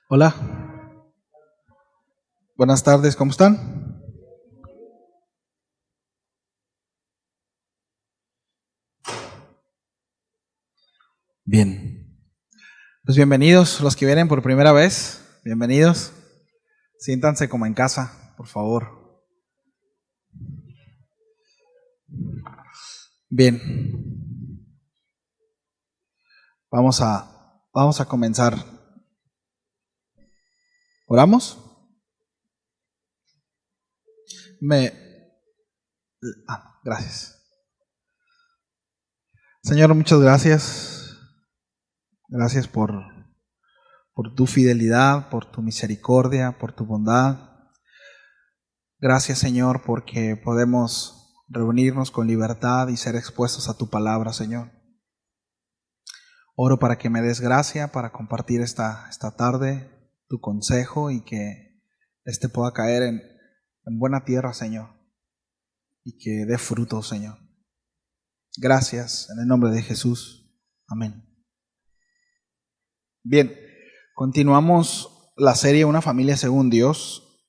Hola, buenas tardes, ¿cómo están? Bien, pues bienvenidos los que vienen por primera vez, bienvenidos, siéntanse como en casa, por favor. Bien, vamos a comenzar. ¿Oramos? Gracias. Señor, muchas gracias. Gracias por tu fidelidad, por tu misericordia, por tu bondad. Gracias, Señor, porque podemos reunirnos con libertad y ser expuestos a tu palabra, Señor. Oro para que me des gracia para compartir esta tarde tu consejo y que pueda caer en buena tierra, Señor, y que dé fruto, Señor. Gracias, en el nombre de Jesús. Amén. Bien, continuamos la serie Una familia según Dios.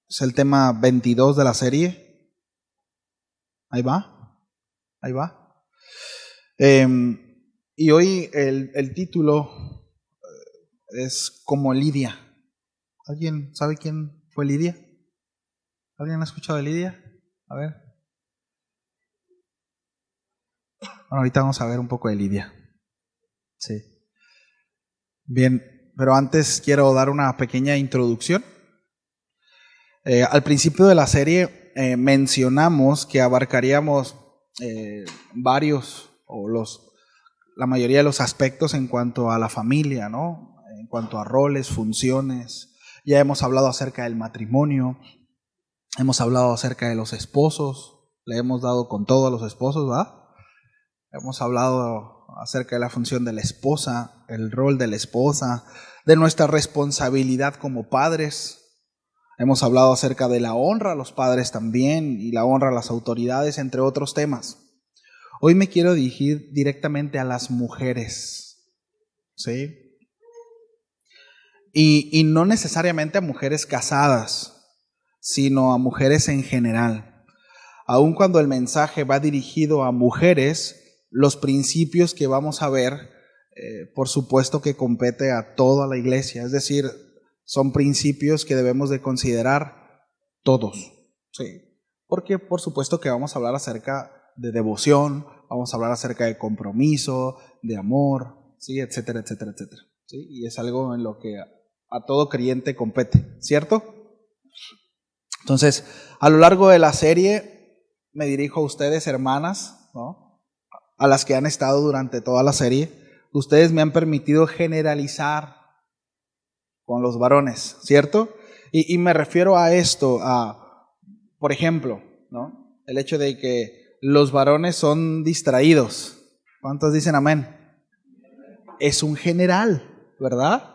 Es el tema 22 de la serie. Ahí va. Y hoy el título es como Lidia. ¿Alguien sabe quién fue Lidia? ¿Alguien ha escuchado de Lidia? A ver. Bueno, ahorita vamos a ver un poco de Lidia. Sí. Bien, pero antes quiero dar una pequeña introducción. Al principio de la serie mencionamos que abarcaríamos varios o la mayoría de los aspectos en cuanto a la familia, ¿no? En cuanto a roles, funciones. Ya hemos hablado acerca del matrimonio, hemos hablado acerca de los esposos, le hemos dado con todo a los esposos, ¿verdad? Hemos hablado acerca de la función de la esposa, el rol de la esposa, de nuestra responsabilidad como padres. Hemos hablado acerca de la honra a los padres también y la honra a las autoridades, entre otros temas. Hoy me quiero dirigir directamente a las mujeres, ¿sí? Y no necesariamente a mujeres casadas, sino a mujeres en general. Aun cuando el mensaje va dirigido a mujeres, los principios que vamos a ver, por supuesto que compete a toda la iglesia, es decir, son principios que debemos de considerar todos, ¿sí? Porque por supuesto que vamos a hablar acerca de devoción, vamos a hablar acerca de compromiso, de amor, ¿sí? Etcétera, etcétera, etcétera, ¿sí? Y es algo en lo que a todo creyente compete, ¿cierto? Entonces, a lo largo de la serie me dirijo a ustedes, hermanas, ¿no? A las que han estado durante toda la serie. Ustedes me han permitido generalizar con los varones, ¿cierto? Y me refiero a esto, por ejemplo, ¿no? El hecho de que los varones son distraídos. ¿Cuántos dicen amén? Es un general, ¿verdad?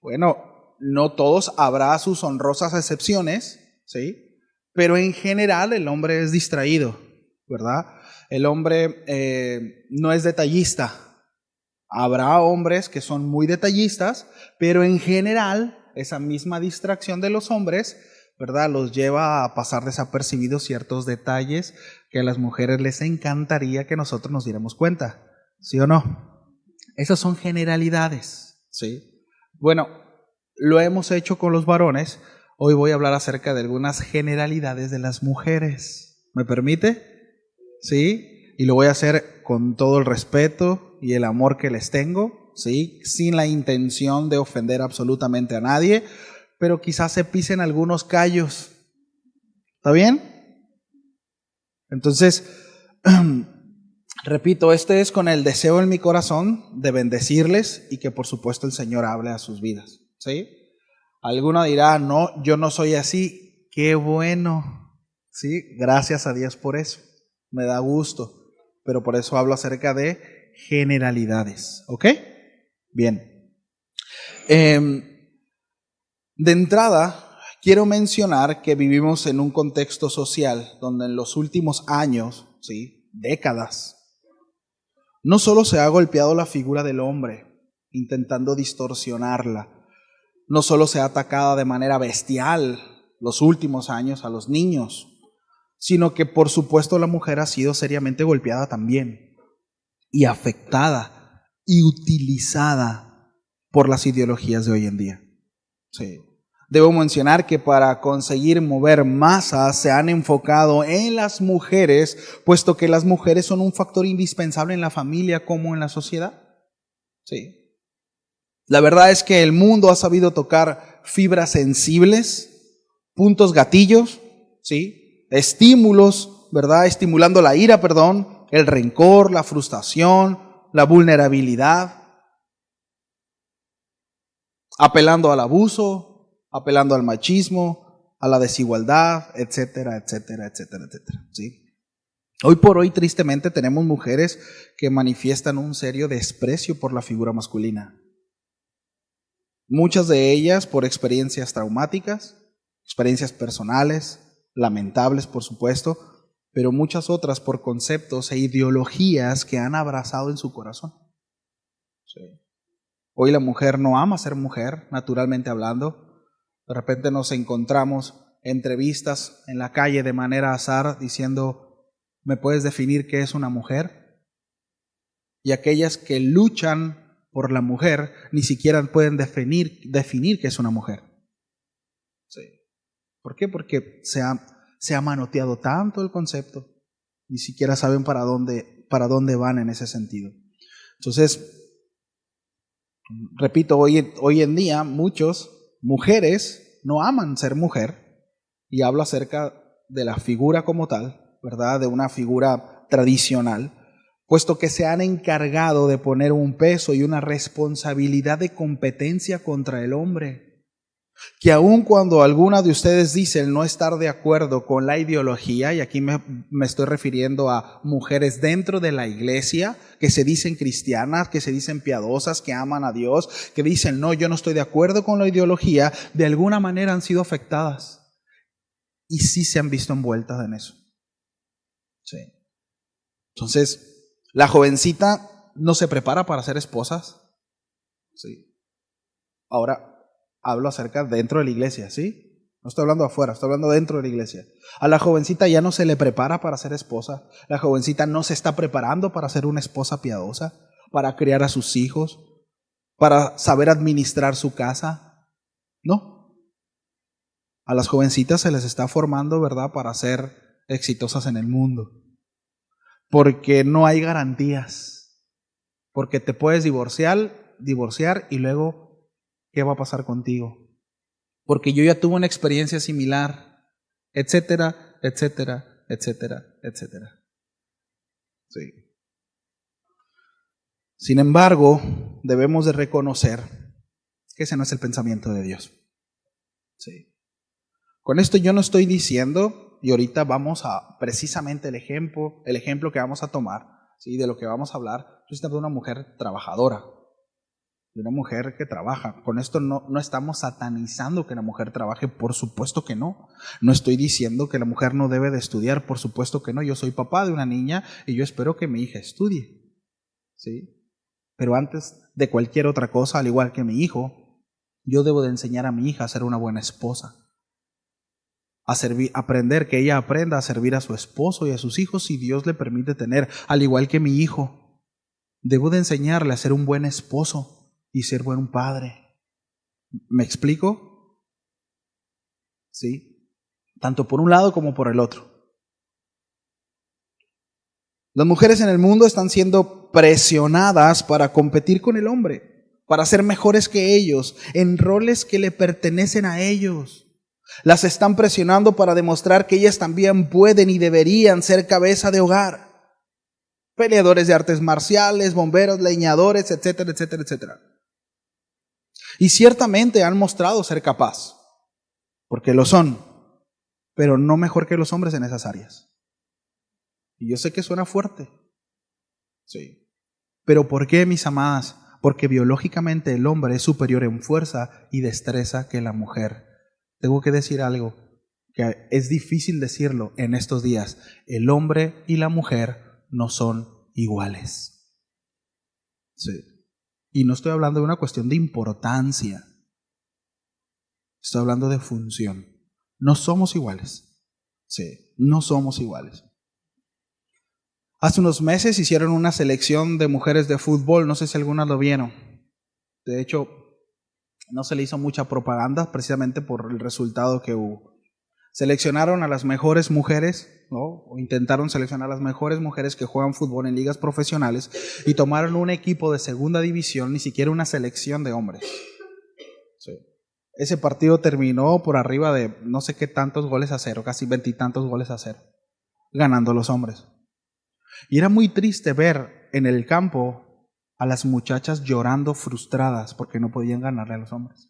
Bueno, no todos, habrá sus honrosas excepciones, ¿sí? Pero en general el hombre es distraído, ¿verdad? El hombre no es detallista. Habrá hombres que son muy detallistas, pero en general esa misma distracción de los hombres, ¿verdad?, los lleva a pasar desapercibidos ciertos detalles que a las mujeres les encantaría que nosotros nos diéramos cuenta, ¿sí o no? Esas son generalidades, ¿sí? Bueno, lo hemos hecho con los varones. Hoy voy a hablar acerca de algunas generalidades de las mujeres. ¿Me permite? ¿Sí? Y lo voy a hacer con todo el respeto y el amor que les tengo, ¿sí? Sin la intención de ofender absolutamente a nadie, pero quizás se pisen algunos callos. ¿Está bien? Entonces, repito, este es con el deseo en mi corazón de bendecirles y que por supuesto el Señor hable a sus vidas, ¿sí? Alguno dirá, no, yo no soy así. Qué bueno, ¿sí? Gracias a Dios por eso. Me da gusto. Pero por eso hablo acerca de generalidades, ¿ok? Bien. De entrada, quiero mencionar que vivimos en un contexto social donde en los últimos años, ¿sí?, décadas, no solo se ha golpeado la figura del hombre, intentando distorsionarla, No solo se ha atacado de manera bestial los últimos años a los niños, sino que por supuesto la mujer ha sido seriamente golpeada también y afectada y utilizada por las ideologías de hoy en día. Sí. Debo mencionar que para conseguir mover masas se han enfocado en las mujeres, puesto que las mujeres son un factor indispensable en la familia como en la sociedad. Sí. La verdad es que el mundo ha sabido tocar fibras sensibles, puntos gatillos, ¿sí? Estímulos, ¿verdad? Estimulando la ira, el rencor, la frustración, la vulnerabilidad, apelando al abuso, apelando al machismo, a la desigualdad, etcétera, etcétera, etcétera, etcétera, ¿sí? Hoy por hoy, tristemente, tenemos mujeres que manifiestan un serio desprecio por la figura masculina. Muchas de ellas por experiencias traumáticas, experiencias personales, lamentables, por supuesto, pero muchas otras por conceptos e ideologías que han abrazado en su corazón. Sí. Hoy la mujer no ama ser mujer, naturalmente hablando. De repente nos encontramos entrevistas en la calle de manera azar diciendo, ¿me puedes definir qué es una mujer? Y aquellas que luchan por la mujer ni siquiera pueden definir qué es una mujer. Sí. ¿Por qué? Porque se ha manoteado tanto el concepto, ni siquiera saben para dónde van en ese sentido. Entonces, repito, hoy en día mujeres no aman ser mujer, y hablo acerca de la figura como tal, ¿verdad? De una figura tradicional, puesto que se han encargado de poner un peso y una responsabilidad de competencia contra el hombre. Que aun cuando alguna de ustedes dicen no estar de acuerdo con la ideología, y aquí me estoy refiriendo a mujeres dentro de la iglesia, que se dicen cristianas, que se dicen piadosas, que aman a Dios, que dicen no, yo no estoy de acuerdo con la ideología, de alguna manera han sido afectadas. Y sí se han visto envueltas en eso. Sí. Entonces, la jovencita no se prepara para ser esposas. Sí. Ahora, hablo acerca dentro de la iglesia, ¿sí? No estoy hablando afuera, estoy hablando dentro de la iglesia. A la jovencita ya no se le prepara para ser esposa. La jovencita no se está preparando para ser una esposa piadosa, para criar a sus hijos, para saber administrar su casa. No. A las jovencitas se les está formando, ¿verdad?, para ser exitosas en el mundo. Porque no hay garantías. Porque te puedes divorciar y luego, ¿qué va a pasar contigo? Porque yo ya tuve una experiencia similar, etcétera, etcétera, etcétera, etcétera. Sí. Sin embargo, debemos de reconocer que ese no es el pensamiento de Dios. Sí. Con esto yo no estoy diciendo, y ahorita vamos a precisamente el ejemplo que vamos a tomar, ¿sí?, de lo que vamos a hablar, yo estoy hablando de una mujer trabajadora, de una mujer que trabaja. Con esto no estamos satanizando que la mujer trabaje, por supuesto que no. No estoy diciendo que la mujer no debe de estudiar, por supuesto que no. Yo soy papá de una niña y yo espero que mi hija estudie, ¿sí? Pero antes de cualquier otra cosa, al igual que mi hijo, yo debo de enseñar a mi hija a ser una buena esposa, aprender que ella aprenda a servir a su esposo y a sus hijos si Dios le permite tener, al igual que mi hijo. Debo de enseñarle a ser un buen esposo y ser buen padre. ¿Me explico? ¿Sí? Tanto por un lado como por el otro. Las mujeres en el mundo están siendo presionadas para competir con el hombre, para ser mejores que ellos, en roles que le pertenecen a ellos. Las están presionando para demostrar que ellas también pueden y deberían ser cabeza de hogar. Peleadores de artes marciales, bomberos, leñadores, etcétera, etcétera, etcétera. Y ciertamente han mostrado ser capaz, porque lo son, pero no mejor que los hombres en esas áreas. Y yo sé que suena fuerte, sí. Pero ¿por qué, mis amadas? Porque biológicamente el hombre es superior en fuerza y destreza que la mujer. Tengo que decir algo que es difícil decirlo en estos días. El hombre y la mujer no son iguales. Sí. Y no estoy hablando de una cuestión de importancia. Estoy hablando de función. No somos iguales. Sí, no somos iguales. Hace unos meses hicieron una selección de mujeres de fútbol, no sé si algunas lo vieron. De hecho, no se le hizo mucha propaganda precisamente por el resultado que hubo. Seleccionaron a las mejores mujeres, ¿no? O intentaron seleccionar a las mejores mujeres que juegan fútbol en ligas profesionales y tomaron un equipo de segunda división, ni siquiera una selección de hombres. Sí. Ese partido terminó por arriba de no sé qué tantos goles a cero, casi 20 y tantos goles a cero, ganando los hombres. Y era muy triste ver en el campo a las muchachas llorando frustradas porque no podían ganarle a los hombres.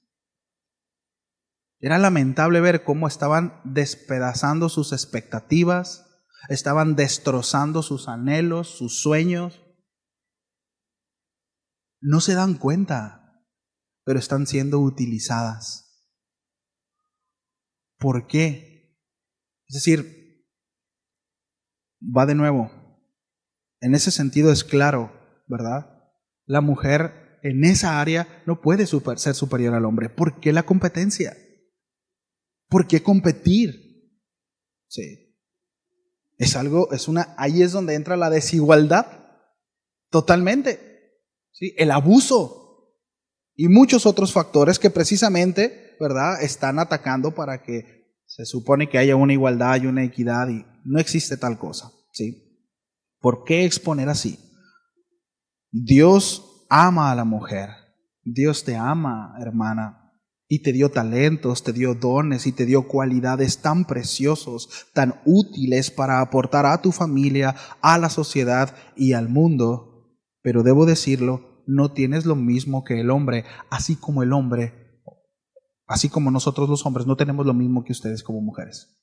Era lamentable ver cómo estaban despedazando sus expectativas, estaban destrozando sus anhelos, sus sueños. No se dan cuenta, pero están siendo utilizadas. ¿Por qué? Es decir, va de nuevo. En ese sentido es claro, ¿verdad? La mujer en esa área no puede ser superior al hombre. ¿Por qué la competencia? ¿Por qué competir? Sí. Ahí es donde entra la desigualdad. Totalmente. ¿Sí? El abuso. Y muchos otros factores que precisamente, ¿verdad?, están atacando para que se supone que haya una igualdad y una equidad y no existe tal cosa. ¿Sí? ¿Por qué exponer así? Dios ama a la mujer. Dios te ama, hermana. Y te dio talentos, te dio dones y te dio cualidades tan preciosos, tan útiles para aportar a tu familia, a la sociedad y al mundo. Pero debo decirlo, no tienes lo mismo que el hombre, así como nosotros los hombres, no tenemos lo mismo que ustedes como mujeres.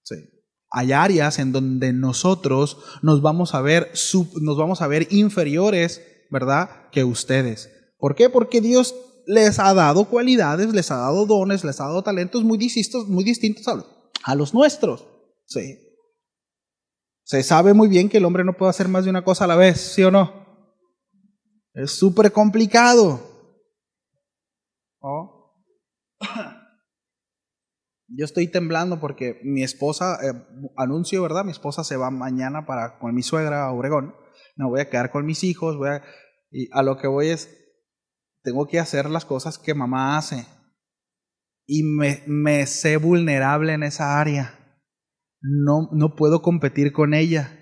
Sí. Hay áreas en donde nosotros nos vamos a ver inferiores, ¿verdad?, que ustedes. ¿Por qué? Porque Dios les ha dado cualidades, les ha dado dones, les ha dado talentos muy distintos a los nuestros. Sí. Se sabe muy bien que el hombre no puede hacer más de una cosa a la vez, ¿sí o no? Es súper complicado. ¿Oh? Yo estoy temblando porque mi esposa, anuncio, ¿verdad? Mi esposa se va mañana con mi suegra a Obregón. Me voy a quedar con mis hijos, y a lo que voy es, tengo que hacer las cosas que mamá hace. Y me sé vulnerable en esa área. No puedo competir con ella.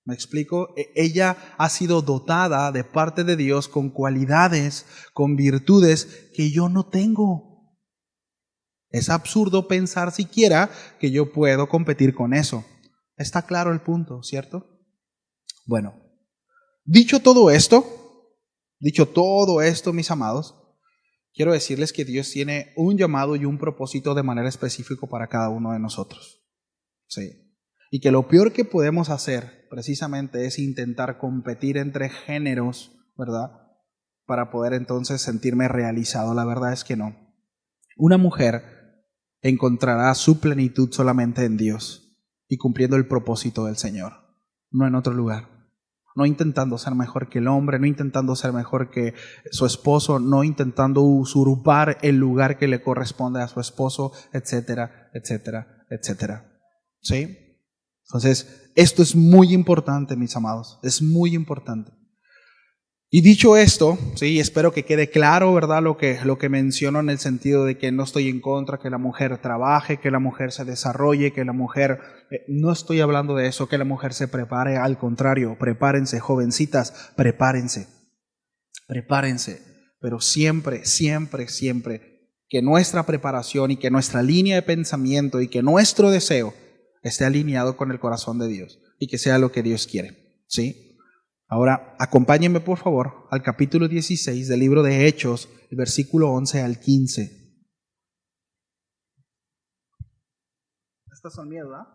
¿Me explico? Ella ha sido dotada de parte de Dios con cualidades, con virtudes que yo no tengo. Es absurdo pensar siquiera que yo puedo competir con eso. Está claro el punto, ¿cierto? Bueno, dicho todo esto, mis amados, quiero decirles que Dios tiene un llamado y un propósito de manera específica para cada uno de nosotros. Sí. Y que lo peor que podemos hacer precisamente es intentar competir entre géneros, ¿verdad?, para poder entonces sentirme realizado. La verdad es que no. Una mujer encontrará su plenitud solamente en Dios y cumpliendo el propósito del Señor, no en otro lugar. No intentando ser mejor que el hombre, no intentando ser mejor que su esposo, no intentando usurpar el lugar que le corresponde a su esposo, etcétera, etcétera, etcétera. ¿Sí? Entonces, esto es muy importante, mis amados, es muy importante. Y dicho esto, sí, espero que quede claro, ¿verdad?, lo que menciono en el sentido de que no estoy en contra que la mujer trabaje, que la mujer se desarrolle, que la mujer, no estoy hablando de eso, que la mujer se prepare, al contrario, prepárense, jovencitas, prepárense, pero siempre, siempre, siempre que nuestra preparación y que nuestra línea de pensamiento y que nuestro deseo esté alineado con el corazón de Dios y que sea lo que Dios quiere, ¿sí? Ahora, acompáñenme por favor al capítulo 16 del libro de Hechos, el versículo 11 al 15. Estas son mías, ¿verdad?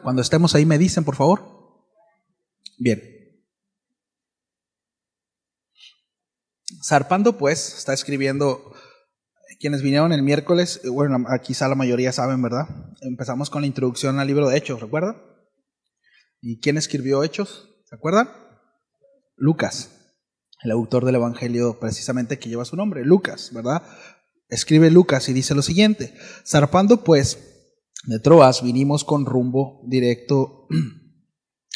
Cuando estemos ahí me dicen, por favor. Bien. Zarpando pues, está escribiendo Quienes vinieron el miércoles, bueno, quizá la mayoría saben, ¿verdad? Empezamos con la introducción al libro de Hechos, ¿recuerdan? ¿Y quién escribió Hechos? ¿Se acuerdan? Lucas, el autor del Evangelio precisamente que lleva su nombre, Lucas, ¿verdad? Escribe Lucas y dice lo siguiente: zarpando pues de Troas, vinimos con rumbo directo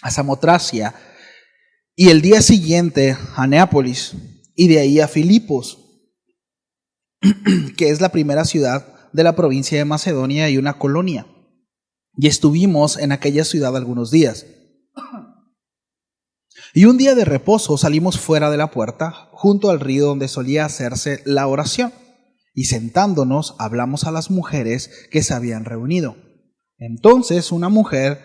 a Samotracia, y el día siguiente a Neápolis, y de ahí a Filipos, que es la primera ciudad de la provincia de Macedonia y una colonia. Y estuvimos en aquella ciudad algunos días. Y un día de reposo salimos fuera de la puerta, junto al río donde solía hacerse la oración. Y sentándonos, hablamos a las mujeres que se habían reunido. Entonces una mujer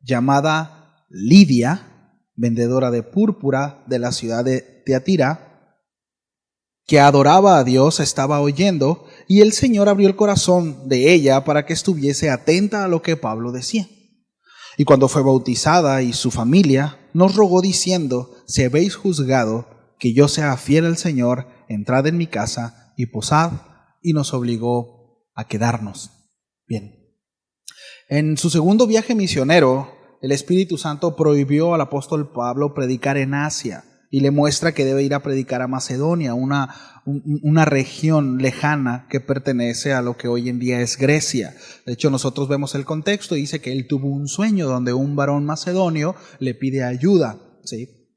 llamada Lidia, vendedora de púrpura de la ciudad de Tiatira, que adoraba a Dios, estaba oyendo, y el Señor abrió el corazón de ella para que estuviese atenta a lo que Pablo decía. Y cuando fue bautizada y su familia, nos rogó diciendo: si habéis juzgado que yo sea fiel al Señor, entrad en mi casa y posad, y nos obligó a quedarnos. Bien. En su segundo viaje misionero, el Espíritu Santo prohibió al apóstol Pablo predicar en Asia, y le muestra que debe ir a predicar a Macedonia, una región lejana que pertenece a lo que hoy en día es Grecia. De hecho, nosotros vemos el contexto y dice que él tuvo un sueño donde un varón macedonio le pide ayuda, ¿sí?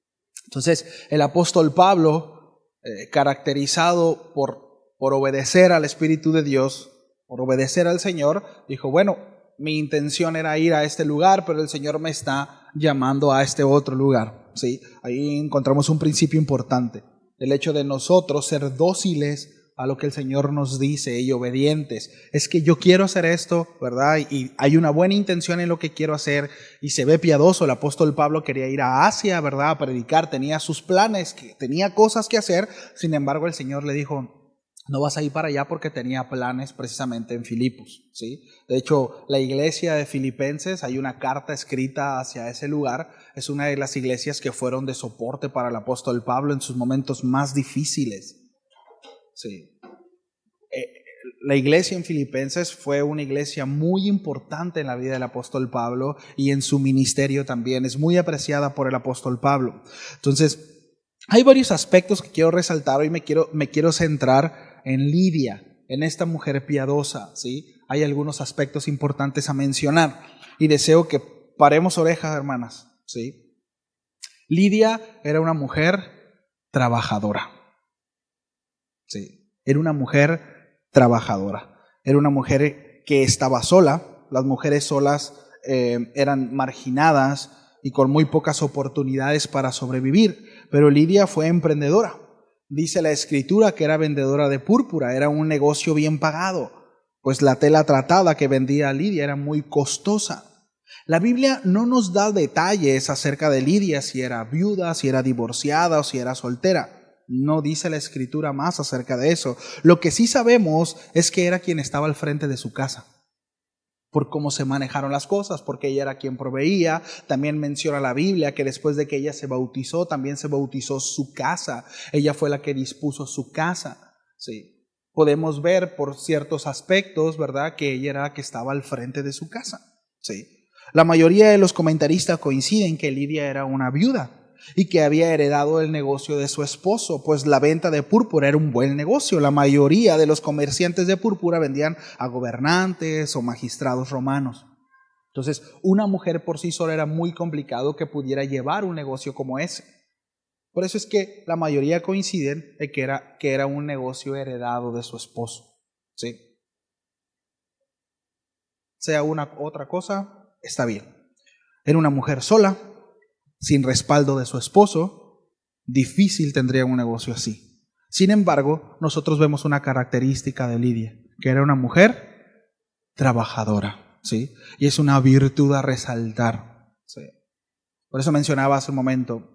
Entonces, el apóstol Pablo, caracterizado por obedecer al Espíritu de Dios, por obedecer al Señor, dijo: bueno, mi intención era ir a este lugar, pero el Señor me está llamando a este otro lugar. ¿Sí? Ahí encontramos un principio importante, el hecho de nosotros ser dóciles a lo que el Señor nos dice y obedientes. Es que yo quiero hacer esto, ¿verdad? Y hay una buena intención en lo que quiero hacer y se ve piadoso. El apóstol Pablo quería ir a Asia, ¿verdad? A predicar, tenía sus planes, tenía cosas que hacer. Sin embargo, el Señor le dijo: no vas a ir para allá, porque tenía planes precisamente en Filipos, ¿sí? De hecho, la iglesia de Filipenses, hay una carta escrita hacia ese lugar. Es una de las iglesias que fueron de soporte para el apóstol Pablo en sus momentos más difíciles. Sí. La iglesia en Filipenses fue una iglesia muy importante en la vida del apóstol Pablo y en su ministerio también. Es muy apreciada por el apóstol Pablo. Entonces, hay varios aspectos que quiero resaltar. Hoy me quiero centrar en Lidia, en esta mujer piadosa, ¿sí? Hay algunos aspectos importantes a mencionar y deseo que paremos orejas, hermanas, ¿sí? Lidia era una mujer trabajadora, ¿sí? Era una mujer trabajadora. Era una mujer que estaba sola. Las mujeres solas eran marginadas y con muy pocas oportunidades para sobrevivir. Pero Lidia fue emprendedora. Dice la Escritura que era vendedora de púrpura, era un negocio bien pagado, pues la tela tratada que vendía Lidia era muy costosa. La Biblia no nos da detalles acerca de Lidia, si era viuda, si era divorciada o si era soltera. No dice la Escritura más acerca de eso. Lo que sí sabemos es que era quien estaba al frente de su casa, por cómo se manejaron las cosas, porque ella era quien proveía. También menciona la Biblia que después de que ella se bautizó, también se bautizó su casa. Ella fue la que dispuso su casa. Sí. Podemos ver por ciertos aspectos, ¿verdad?, que ella era la que estaba al frente de su casa. Sí. La mayoría de los comentaristas coinciden que Lidia era una viuda y que había heredado el negocio de su esposo, pues la venta de púrpura era un buen negocio. La mayoría de los comerciantes de púrpura vendían a gobernantes o magistrados romanos. Entonces, una mujer por sí sola era muy complicado que pudiera llevar un negocio como ese. Por eso es que la mayoría coinciden en que era un negocio heredado de su esposo. ¿Sí? Sea una otra cosa, está bien. Era una mujer sola, sin respaldo de su esposo. Difícil tendría un negocio así. Sin embargo, nosotros vemos una característica de Lidia, que era una mujer trabajadora, ¿sí? Y es una virtud a resaltar, ¿sí? Por eso mencionaba hace un momento,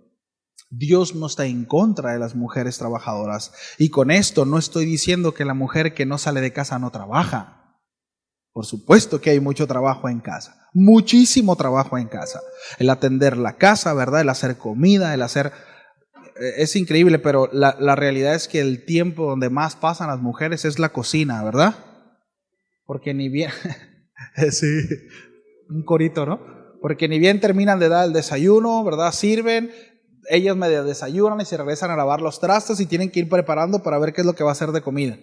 Dios no está en contra de las mujeres trabajadoras. Y con esto no estoy diciendo que la mujer que no sale de casa no trabaja. Por supuesto que hay mucho trabajo en casa, muchísimo trabajo en casa. El atender la casa, ¿verdad? El hacer comida, el hacer es increíble, pero la realidad es que el tiempo donde más pasan las mujeres es la cocina, ¿verdad? Porque ni bien, sí, un corito, ¿no? Porque ni bien terminan de dar el desayuno, ¿verdad? Sirven, ellas medio desayunan y se regresan a lavar los trastes y tienen que ir preparando para ver qué es lo que va a hacer de comida.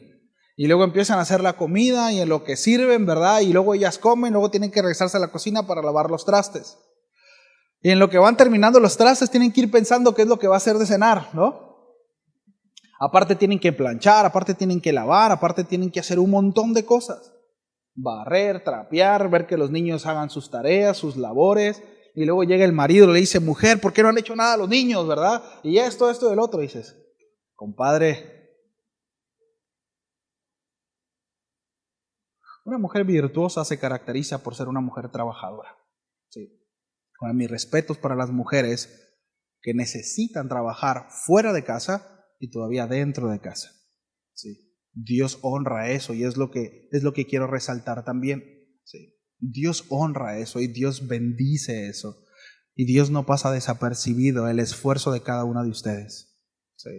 Y luego empiezan a hacer la comida y en lo que sirven, ¿verdad? Y luego ellas comen, luego tienen que regresarse a la cocina para lavar los trastes. Y en lo que van terminando los trastes tienen que ir pensando qué es lo que va a hacer de cenar, ¿no? Aparte tienen que planchar, aparte tienen que lavar, aparte tienen que hacer un montón de cosas. Barrer, trapear, ver que los niños hagan sus tareas, sus labores. Y luego llega el marido y le dice, mujer, ¿por qué no han hecho nada los niños, verdad? Y esto, y el otro. Y dices, compadre, una mujer virtuosa se caracteriza por ser una mujer trabajadora. Sí. Con mis respetos para las mujeres que necesitan trabajar fuera de casa y todavía dentro de casa. Sí. Dios honra eso y es lo que quiero resaltar también. Sí. Dios honra eso y Dios bendice eso. Y Dios no pasa desapercibido el esfuerzo de cada una de ustedes. Sí.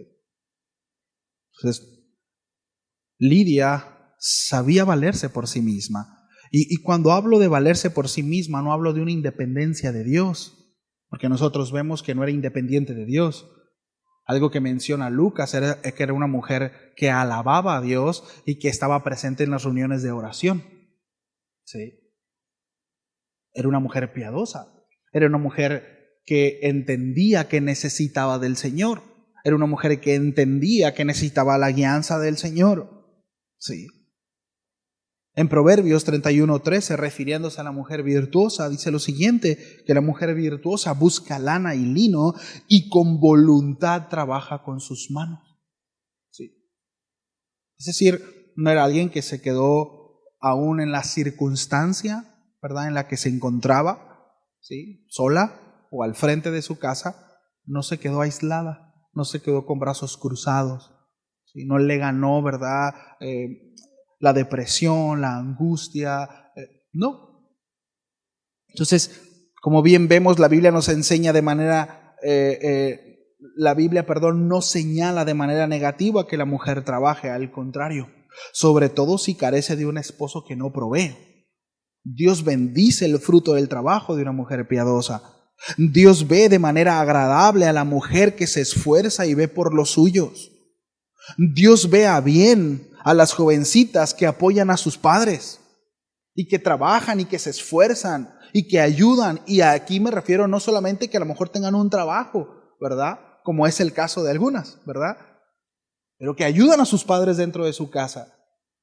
Entonces, Lidia sabía valerse por sí misma. Y cuando hablo de valerse por sí misma, no hablo de una independencia de Dios, porque nosotros vemos que no era independiente de Dios. Algo que menciona Lucas era que era una mujer que alababa a Dios y que estaba presente en las reuniones de oración. ¿Sí? Era una mujer piadosa, era una mujer que entendía que necesitaba del Señor, era una mujer que entendía que necesitaba la guianza del Señor. Sí. En Proverbios 31:13, refiriéndose a la mujer virtuosa, dice lo siguiente, que la mujer virtuosa busca lana y lino y con voluntad trabaja con sus manos. Sí. Es decir, no era alguien que se quedó aún en la circunstancia, ¿verdad?, en la que se encontraba, ¿sí?, sola o al frente de su casa, no se quedó aislada, no se quedó con brazos cruzados, ¿sí?, no le ganó, ¿verdad?, la depresión, la angustia, no. Entonces, como bien vemos, la Biblia nos enseña de manera, no señala de manera negativa que la mujer trabaje, al contrario, sobre todo si carece de un esposo que no provee. Dios bendice el fruto del trabajo de una mujer piadosa. Dios ve de manera agradable a la mujer que se esfuerza y ve por los suyos. Dios ve a bien a las jovencitas que apoyan a sus padres y que trabajan y que se esfuerzan y que ayudan. Y aquí me refiero no solamente que a lo mejor tengan un trabajo, ¿verdad?, como es el caso de algunas, ¿verdad?, pero que ayudan a sus padres dentro de su casa,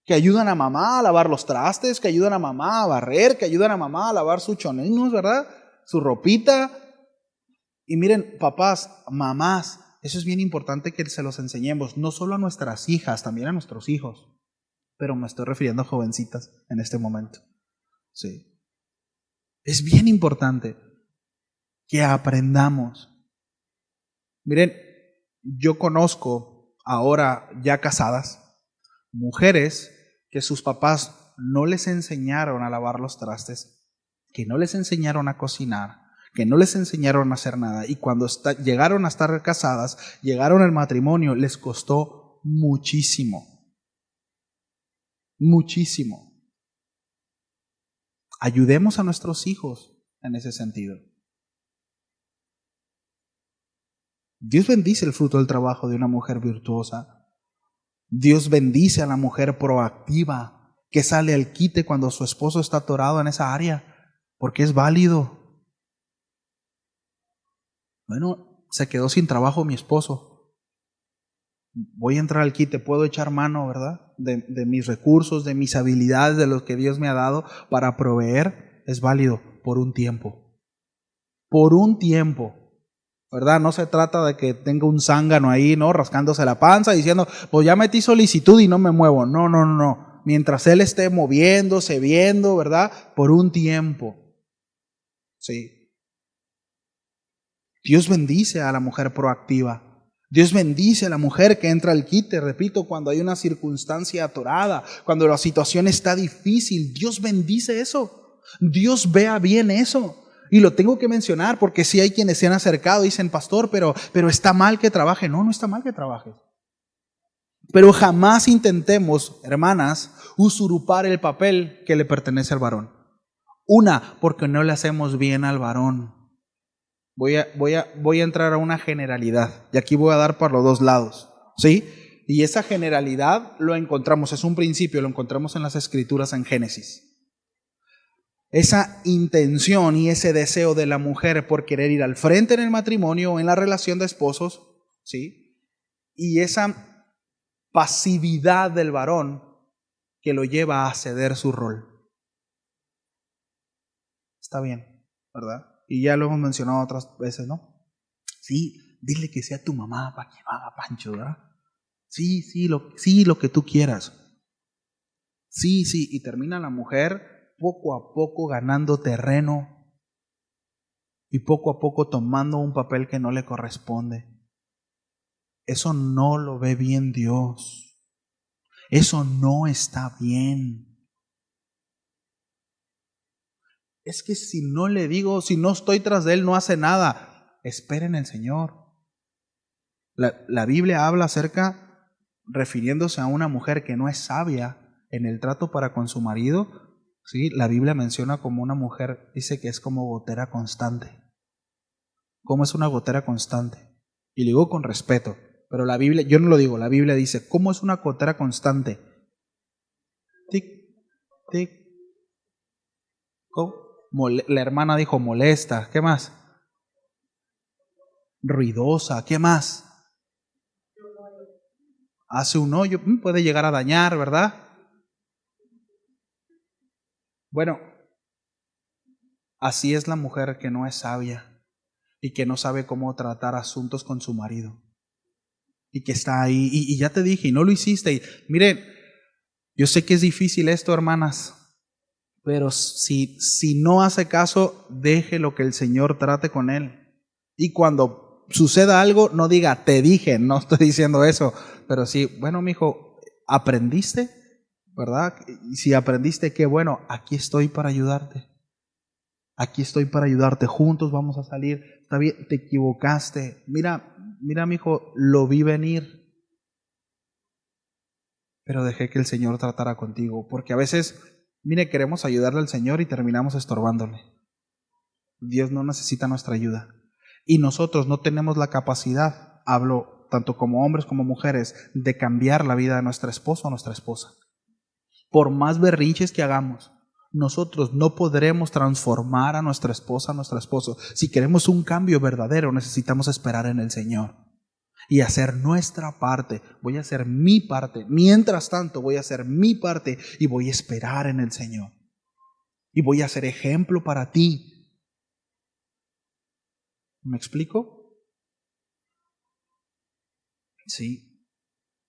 que ayudan a mamá a lavar los trastes, que ayudan a mamá a barrer, que ayudan a mamá a lavar sus choninos, ¿verdad?, su ropita. Y miren, papás, mamás, eso es bien importante que se los enseñemos, no solo a nuestras hijas, también a nuestros hijos. Pero me estoy refiriendo a jovencitas en este momento. Sí. Es bien importante que aprendamos. Miren, yo conozco ahora ya casadas, mujeres que sus papás no les enseñaron a lavar los trastes, que no les enseñaron a cocinar, que no les enseñaron a hacer nada, y cuando llegaron a estar casadas, llegaron al matrimonio, les costó muchísimo. Muchísimo. Ayudemos a nuestros hijos en ese sentido. Dios bendice el fruto del trabajo de una mujer virtuosa. Dios bendice a la mujer proactiva que sale al quite cuando su esposo está atorado en esa área, porque es válido. Bueno, se quedó sin trabajo mi esposo. Voy a entrar al quite, puedo echar mano, ¿verdad?, de mis recursos, de mis habilidades, de lo que Dios me ha dado para proveer. Es válido por un tiempo. Por un tiempo, ¿verdad? No se trata de que tenga un zángano ahí, ¿no?, rascándose la panza diciendo, pues ya metí solicitud y no me muevo. No, no, no, no. Mientras él esté moviéndose, viendo, ¿verdad?, por un tiempo. Sí. Dios bendice a la mujer proactiva. Dios bendice a la mujer que entra al quite, repito, cuando hay una circunstancia atorada, cuando la situación está difícil. Dios bendice eso. Dios vea bien eso. Y lo tengo que mencionar porque sí hay quienes se han acercado y dicen, pastor, pero está mal que trabaje. No, no está mal que trabaje. Pero jamás intentemos, hermanas, usurpar el papel que le pertenece al varón. Una, porque no le hacemos bien al varón. Voy a entrar a una generalidad y aquí voy a dar por los dos lados, ¿sí? Y esa generalidad lo encontramos, es un principio, lo encontramos en las Escrituras en Génesis. Esa intención y ese deseo de la mujer por querer ir al frente en el matrimonio o en la relación de esposos, ¿sí? Y esa pasividad del varón que lo lleva a ceder su rol. Está bien, ¿verdad? Y ya lo hemos mencionado otras veces, ¿no? Sí, dile que sea tu mamá para que no haga pancho, ¿verdad? Sí, lo que tú quieras. Sí, y termina la mujer poco a poco ganando terreno y poco a poco tomando un papel que no le corresponde. Eso no lo ve bien Dios. Eso no está bien. Es que si no le digo, si no estoy tras de él, no hace nada. Esperen el Señor. La Biblia habla acerca, refiriéndose a una mujer que no es sabia en el trato para con su marido, ¿sí? La Biblia menciona como una mujer, dice que es como gotera constante. ¿Cómo es una gotera constante? Y lo digo con respeto, pero la Biblia, yo no lo digo, la Biblia dice, ¿cómo es una gotera constante? Tic, tic, ¿cómo? La hermana dijo molesta, ¿qué más? Ruidosa, ¿qué más? Hace un hoyo, puede llegar a dañar, ¿verdad? Bueno, así es la mujer que no es sabia y que no sabe cómo tratar asuntos con su marido. Y que está ahí, y ya te dije, y no lo hiciste. Y miren, yo sé que es difícil esto, hermanas, pero si no hace caso, deje lo que el Señor trate con él. Y cuando suceda algo, no diga, te dije, no estoy diciendo eso, pero sí, bueno, mijo, ¿aprendiste? ¿Verdad? Y si aprendiste, qué bueno, aquí estoy para ayudarte. Aquí estoy para ayudarte, juntos vamos a salir. Está bien, te equivocaste. Mira, mijo, lo vi venir, pero dejé que el Señor tratara contigo, porque a veces, mire, queremos ayudarle al Señor y terminamos estorbándole. Dios no necesita nuestra ayuda. Y nosotros no tenemos la capacidad, hablo tanto como hombres como mujeres, de cambiar la vida de nuestra esposo o nuestra esposa. Por más berrinches que hagamos, nosotros no podremos transformar a nuestra esposa, a nuestro esposo. Si queremos un cambio verdadero, necesitamos esperar en el Señor y hacer nuestra parte. Voy a hacer mi parte. Mientras tanto, voy a hacer mi parte y voy a esperar en el Señor. Y voy a ser ejemplo para ti. ¿Me explico? Sí.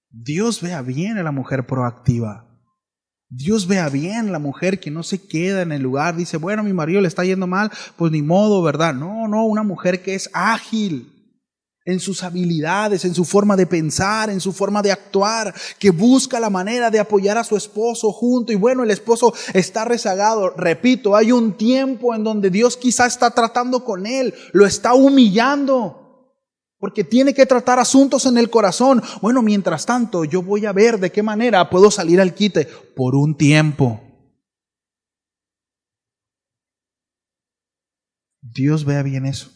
Dios vea bien a la mujer proactiva. Dios vea bien a la mujer que no se queda en el lugar, dice, bueno, mi marido le está yendo mal, pues ni modo, ¿verdad? No, una mujer que es ágil en sus habilidades, en su forma de pensar, en su forma de actuar, que busca la manera de apoyar a su esposo junto. Y bueno, el esposo está rezagado. Repito, hay un tiempo en donde Dios quizá está tratando con él, lo está humillando, porque tiene que tratar asuntos en el corazón. Bueno, mientras tanto, yo voy a ver de qué manera puedo salir al quite por un tiempo. Dios vea bien eso,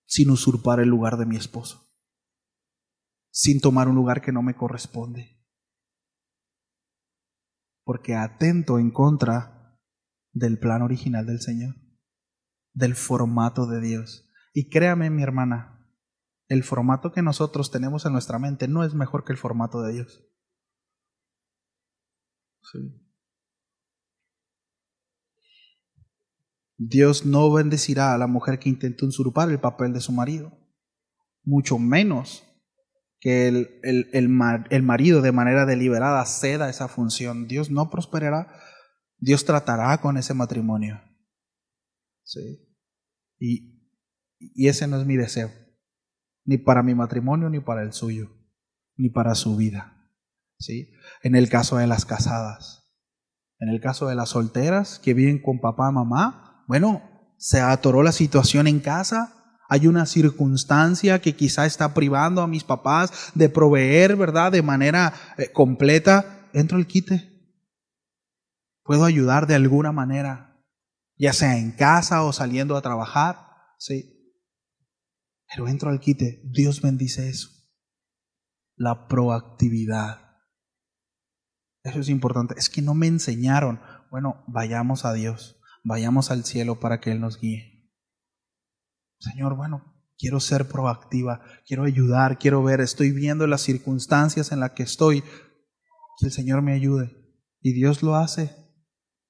sin usurpar el lugar de mi esposo, sin tomar un lugar que no me corresponde, porque atento en contra del plan original del Señor, del formato de Dios. Y créame, mi hermana, el formato que nosotros tenemos en nuestra mente no es mejor que el formato de Dios. Sí. Dios no bendecirá a la mujer que intente usurpar el papel de su marido, mucho menos que el marido de manera deliberada ceda esa función. Dios no prosperará, Dios tratará con ese matrimonio. ¿Sí? Y ese no es mi deseo, ni para mi matrimonio, ni para el suyo, ni para su vida. ¿Sí? En el caso de las casadas, En el caso de las solteras que viven con papá, mamá, bueno, se atoró la situación en casa. Hay una circunstancia que quizá está privando a mis papás de proveer, ¿verdad?, de manera completa. Entro al quite. Puedo ayudar de alguna manera, ya sea en casa o saliendo a trabajar, sí. Pero entro al quite. Dios bendice eso. La proactividad. Eso es importante. Es que no me enseñaron. Bueno, vayamos a Dios. Vayamos al cielo para que Él nos guíe. Señor, bueno, quiero ser proactiva, quiero ayudar, quiero ver, estoy viendo las circunstancias en las que estoy, que el Señor me ayude. Y Dios lo hace,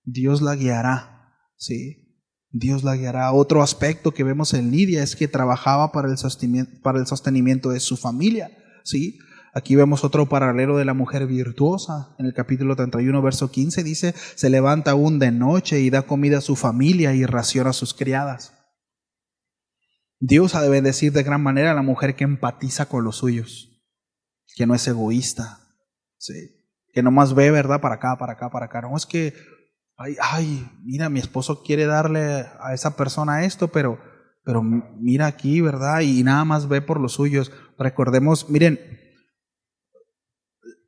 Dios la guiará, ¿sí? Dios la guiará. Otro aspecto que vemos en Lidia es que trabajaba para el sostenimiento de su familia, ¿sí? Aquí vemos otro paralelo de la mujer virtuosa. En el capítulo 31, verso 15 dice, se levanta aún de noche y da comida a su familia y raciona a sus criadas. Dios ha de bendecir de gran manera a la mujer que empatiza con los suyos, que no es egoísta, ¿sí? Que nomás ve, ¿verdad?, para acá, para acá, para acá. No es que, mira, mi esposo quiere darle a esa persona esto, pero mira aquí, ¿verdad? Y nada más ve por los suyos. Recordemos, miren,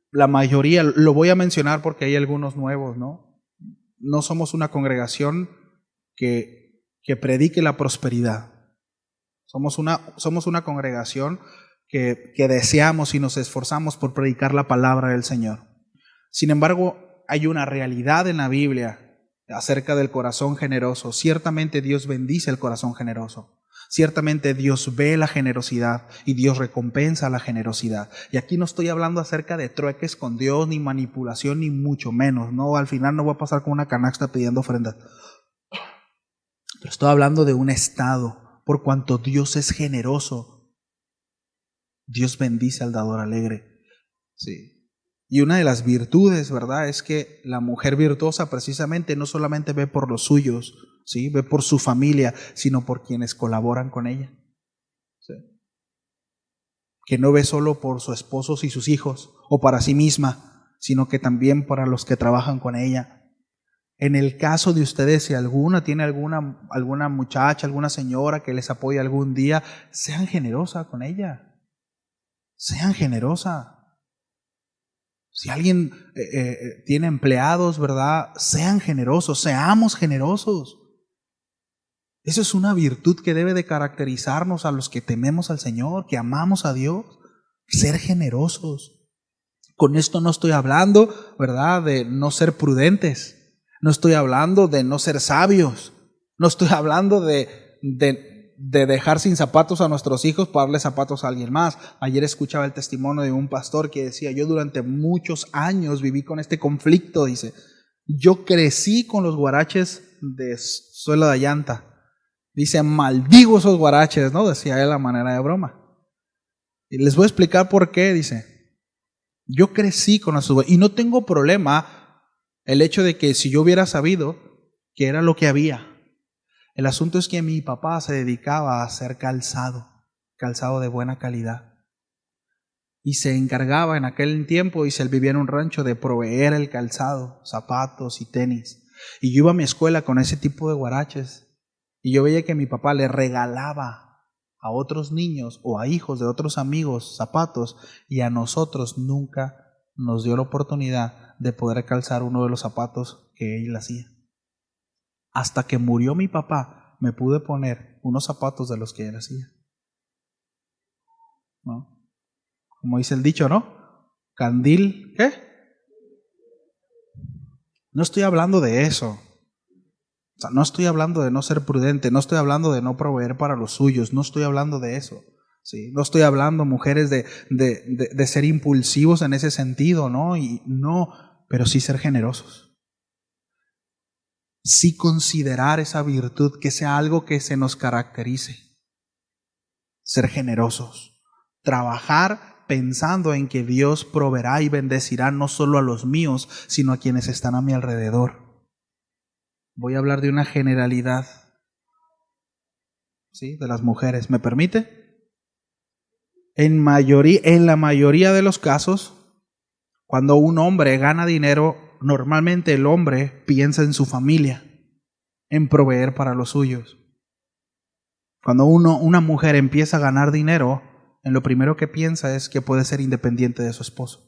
la mayoría, lo voy a mencionar porque hay algunos nuevos, ¿no? No somos una congregación que predique la prosperidad. Somos una congregación que deseamos y nos esforzamos por predicar la palabra del Señor. Sin embargo, hay una realidad en la Biblia acerca del corazón generoso. Ciertamente Dios bendice el corazón generoso. Ciertamente Dios ve la generosidad y Dios recompensa la generosidad. Y aquí no estoy hablando acerca de trueques con Dios, ni manipulación, ni mucho menos. No, al final no voy a pasar con una canasta pidiendo ofrendas. Pero estoy hablando de un estado. Por cuanto Dios es generoso, Dios bendice al dador alegre. Sí. Y una de las virtudes, ¿verdad?, es que la mujer virtuosa precisamente no solamente ve por los suyos, ¿sí?, ve por su familia, sino por quienes colaboran con ella. Sí. Que no ve solo por su esposo y sus hijos, o para sí misma, sino que también para los que trabajan con ella. En el caso de ustedes, si tiene alguna muchacha, alguna señora que les apoye algún día, sean generosas con ella. Sean generosas. Si alguien tiene empleados, ¿verdad?, sean generosos, seamos generosos. Eso es una virtud que debe de caracterizarnos a los que tememos al Señor, que amamos a Dios. Ser generosos. Con esto no estoy hablando, ¿verdad?, de no ser prudentes. No estoy hablando de no ser sabios. No estoy hablando de dejar sin zapatos a nuestros hijos para darle zapatos a alguien más. Ayer escuchaba el testimonio de un pastor que decía, yo durante muchos años viví con este conflicto, dice. Yo crecí con los guaraches de suela de llanta. Dice, maldigo esos guaraches, ¿no? Decía él a manera de broma. Y les voy a explicar por qué, dice. Yo crecí con esos guaraches y no tengo problema el hecho de que si yo hubiera sabido que era lo que había. El asunto es que mi papá se dedicaba a hacer calzado de buena calidad. Y se encargaba en aquel tiempo, y él vivía en un rancho, de proveer el calzado, zapatos y tenis. Y yo iba a mi escuela con ese tipo de guaraches. Y yo veía que mi papá le regalaba a otros niños o a hijos de otros amigos zapatos, y a nosotros nunca nos dio la oportunidad de poder calzar uno de los zapatos que él hacía. Hasta que murió mi papá, me pude poner unos zapatos de los que él hacía. ¿No? Como dice el dicho, ¿no? Candil, ¿qué? No estoy hablando de eso. O sea, no estoy hablando de no ser prudente, no estoy hablando de no proveer para los suyos, no estoy hablando de eso. ¿Sí? No estoy hablando, mujeres, de ser impulsivos en ese sentido, ¿no? Y no, pero sí ser generosos. Sí considerar esa virtud, que sea algo que se nos caracterice. Ser generosos. Trabajar pensando en que Dios proveerá y bendecirá no solo a los míos, sino a quienes están a mi alrededor. Voy a hablar de una generalidad, ¿sí?, de las mujeres. ¿Me permite? En la mayoría de los casos, cuando un hombre gana dinero, normalmente el hombre piensa en su familia, en proveer para los suyos. Cuando una mujer empieza a ganar dinero, en lo primero que piensa es que puede ser independiente de su esposo.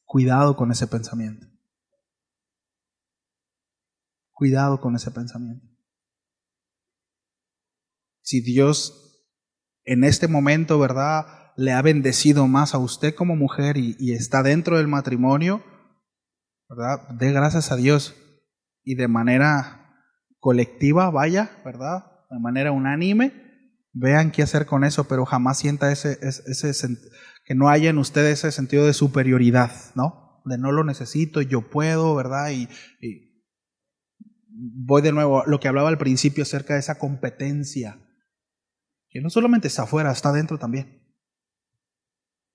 Cuidado con ese pensamiento. Cuidado con ese pensamiento. Si Dios en este momento, ¿verdad?, le ha bendecido más a usted como mujer y está dentro del matrimonio, ¿verdad?, dé gracias a Dios y de manera colectiva, vaya, ¿verdad?, de manera unánime, vean qué hacer con eso, pero jamás sienta que no haya en usted ese sentido de superioridad, ¿no? De no lo necesito, yo puedo, ¿verdad? Y voy de nuevo a lo que hablaba al principio acerca de esa competencia, que no solamente está afuera, está adentro también.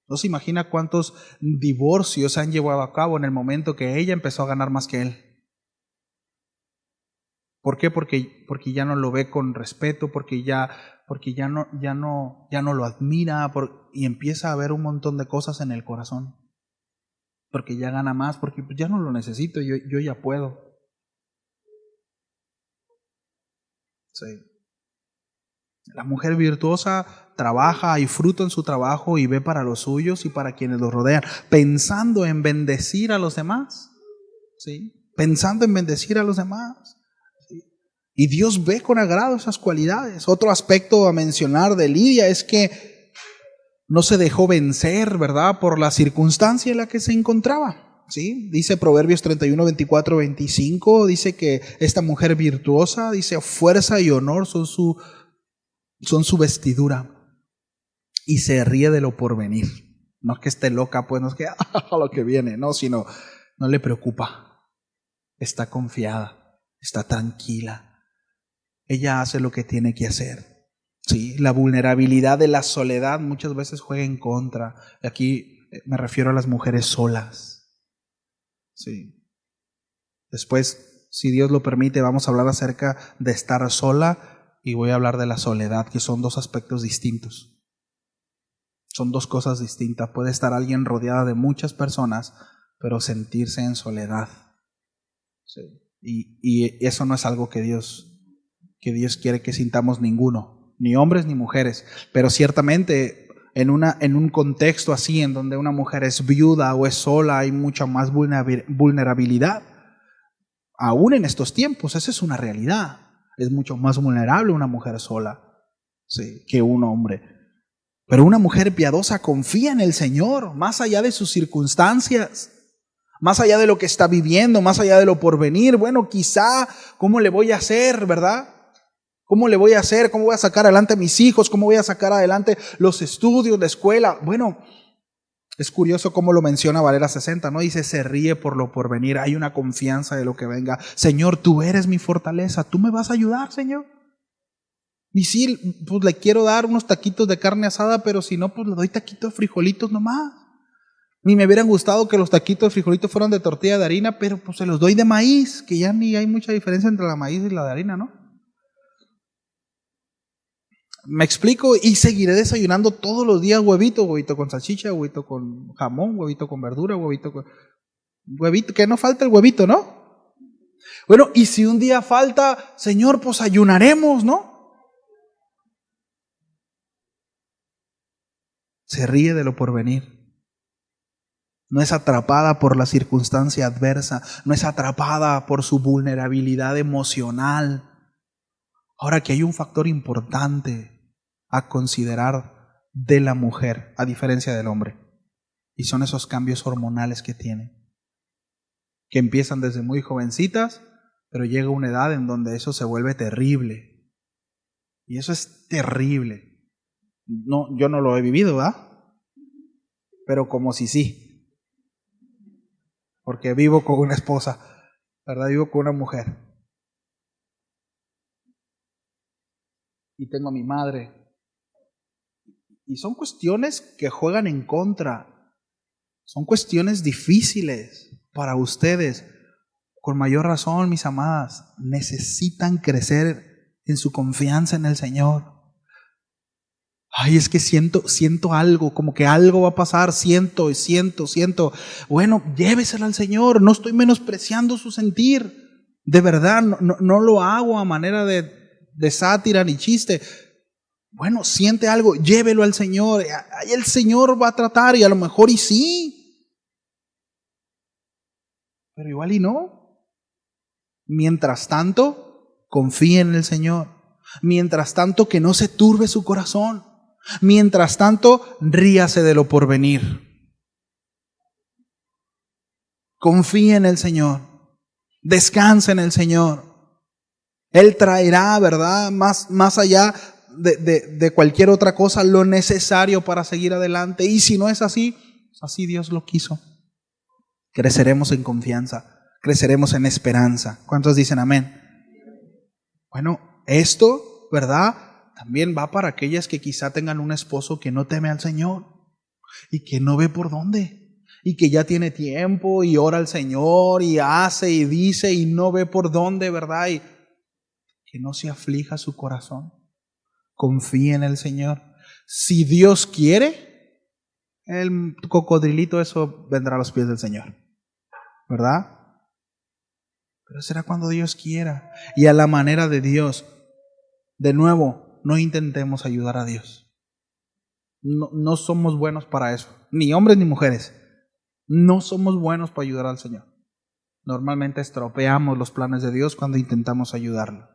No se imagina cuántos divorcios se han llevado a cabo en el momento que ella empezó a ganar más que él. ¿Por qué? Porque ya no lo ve con respeto, porque ya no lo admira, y empieza a ver un montón de cosas en el corazón. Porque ya gana más, porque ya no lo necesito, yo ya puedo. Sí. La mujer virtuosa trabaja y fruta en su trabajo y ve para los suyos y para quienes los rodean, pensando en bendecir a los demás. ¿Sí? Pensando en bendecir a los demás. ¿Sí? Y Dios ve con agrado esas cualidades. Otro aspecto a mencionar de Lidia es que no se dejó vencer, ¿verdad?, por la circunstancia en la que se encontraba. ¿Sí? Dice Proverbios 31, 24, 25, dice que esta mujer virtuosa, dice, fuerza y honor son su vestidura, y se ríe de lo porvenir. No es que esté loca, pues no es que lo que viene, no, sino no le preocupa. Está confiada, está tranquila. Ella hace lo que tiene que hacer. Sí, la vulnerabilidad de la soledad muchas veces juega en contra. Aquí me refiero a las mujeres solas. Sí. Después, si Dios lo permite, vamos a hablar acerca de estar sola. Y voy a hablar de la soledad, que son dos aspectos distintos. Son dos cosas distintas. Puede estar alguien rodeada de muchas personas, pero sentirse en soledad. Sí. Y eso no es algo que Dios quiere que sintamos ninguno, ni hombres ni mujeres. Pero ciertamente en un contexto así, en donde una mujer es viuda o es sola, hay mucha más vulnerabilidad. Aún en estos tiempos, esa es una realidad. Es mucho más vulnerable una mujer sola, sí, que un hombre. Pero una mujer piadosa confía en el Señor, más allá de sus circunstancias, más allá de lo que está viviendo, más allá de lo porvenir. Bueno, quizá, ¿cómo le voy a hacer, verdad? ¿Cómo le voy a hacer? ¿Cómo voy a sacar adelante a mis hijos? ¿Cómo voy a sacar adelante los estudios, la escuela? Bueno, es curioso cómo lo menciona Valera 60, ¿no? Dice, se ríe por lo porvenir, hay una confianza de lo que venga. Señor, tú eres mi fortaleza, tú me vas a ayudar, Señor. Y sí, pues le quiero dar unos taquitos de carne asada, pero si no, pues le doy taquitos de frijolitos nomás. Ni me hubieran gustado que los taquitos de frijolitos fueran de tortilla de harina, pero pues se los doy de maíz, que ya ni hay mucha diferencia entre la maíz y la de harina, ¿no? Me explico, y seguiré desayunando todos los días huevito con salchicha, huevito con jamón, huevito con verdura, huevito, que no falta el huevito, ¿no? Bueno, y si un día falta, Señor, pues ayunaremos, ¿no? Se ríe de lo porvenir. No es atrapada por la circunstancia adversa, no es atrapada por su vulnerabilidad emocional. Ahora, que hay un factor importante a considerar de la mujer, a diferencia del hombre, y son esos cambios hormonales que tiene, que empiezan desde muy jovencitas, pero llega una edad en donde eso se vuelve terrible. Y eso es terrible. No, yo no lo he vivido, ¿verdad? Pero como si sí. Porque vivo con una esposa, ¿verdad? Vivo con una mujer. Y tengo a mi madre. Y son cuestiones que juegan en contra. Son cuestiones difíciles para ustedes. Con mayor razón, mis amadas, necesitan crecer en su confianza en el Señor. Ay, es que siento algo, como que algo va a pasar, siento. Bueno, llévesela al Señor, no estoy menospreciando su sentir. De verdad, no lo hago a manera de sátira ni chiste. Bueno, siente algo, llévelo al Señor. Ahí el Señor va a tratar y a lo mejor y sí. Pero igual y no. Mientras tanto, confíe en el Señor. Mientras tanto, que no se turbe su corazón. Mientras tanto, ríase de lo porvenir. Confíe en el Señor. Descanse en el Señor. Él traerá, ¿verdad? Más allá de cualquier otra cosa, lo necesario para seguir adelante. Y si no es así, así Dios lo quiso. Creceremos en confianza, creceremos en esperanza. ¿Cuántos dicen amén? Bueno, esto, ¿verdad? También va para aquellas que quizá tengan un esposo que no teme al Señor y que no ve por dónde, y que ya tiene tiempo y ora al Señor y hace y dice y no ve por dónde, ¿verdad? Y que no se aflija su corazón. Confíe en el Señor. Si Dios quiere, el cocodrilito eso vendrá a los pies del Señor, ¿verdad? Pero será cuando Dios quiera y a la manera de Dios. De nuevo, no intentemos ayudar a Dios. No somos buenos para eso, ni hombres ni mujeres. No somos buenos para ayudar al Señor. Normalmente estropeamos los planes de Dios cuando intentamos ayudarlo.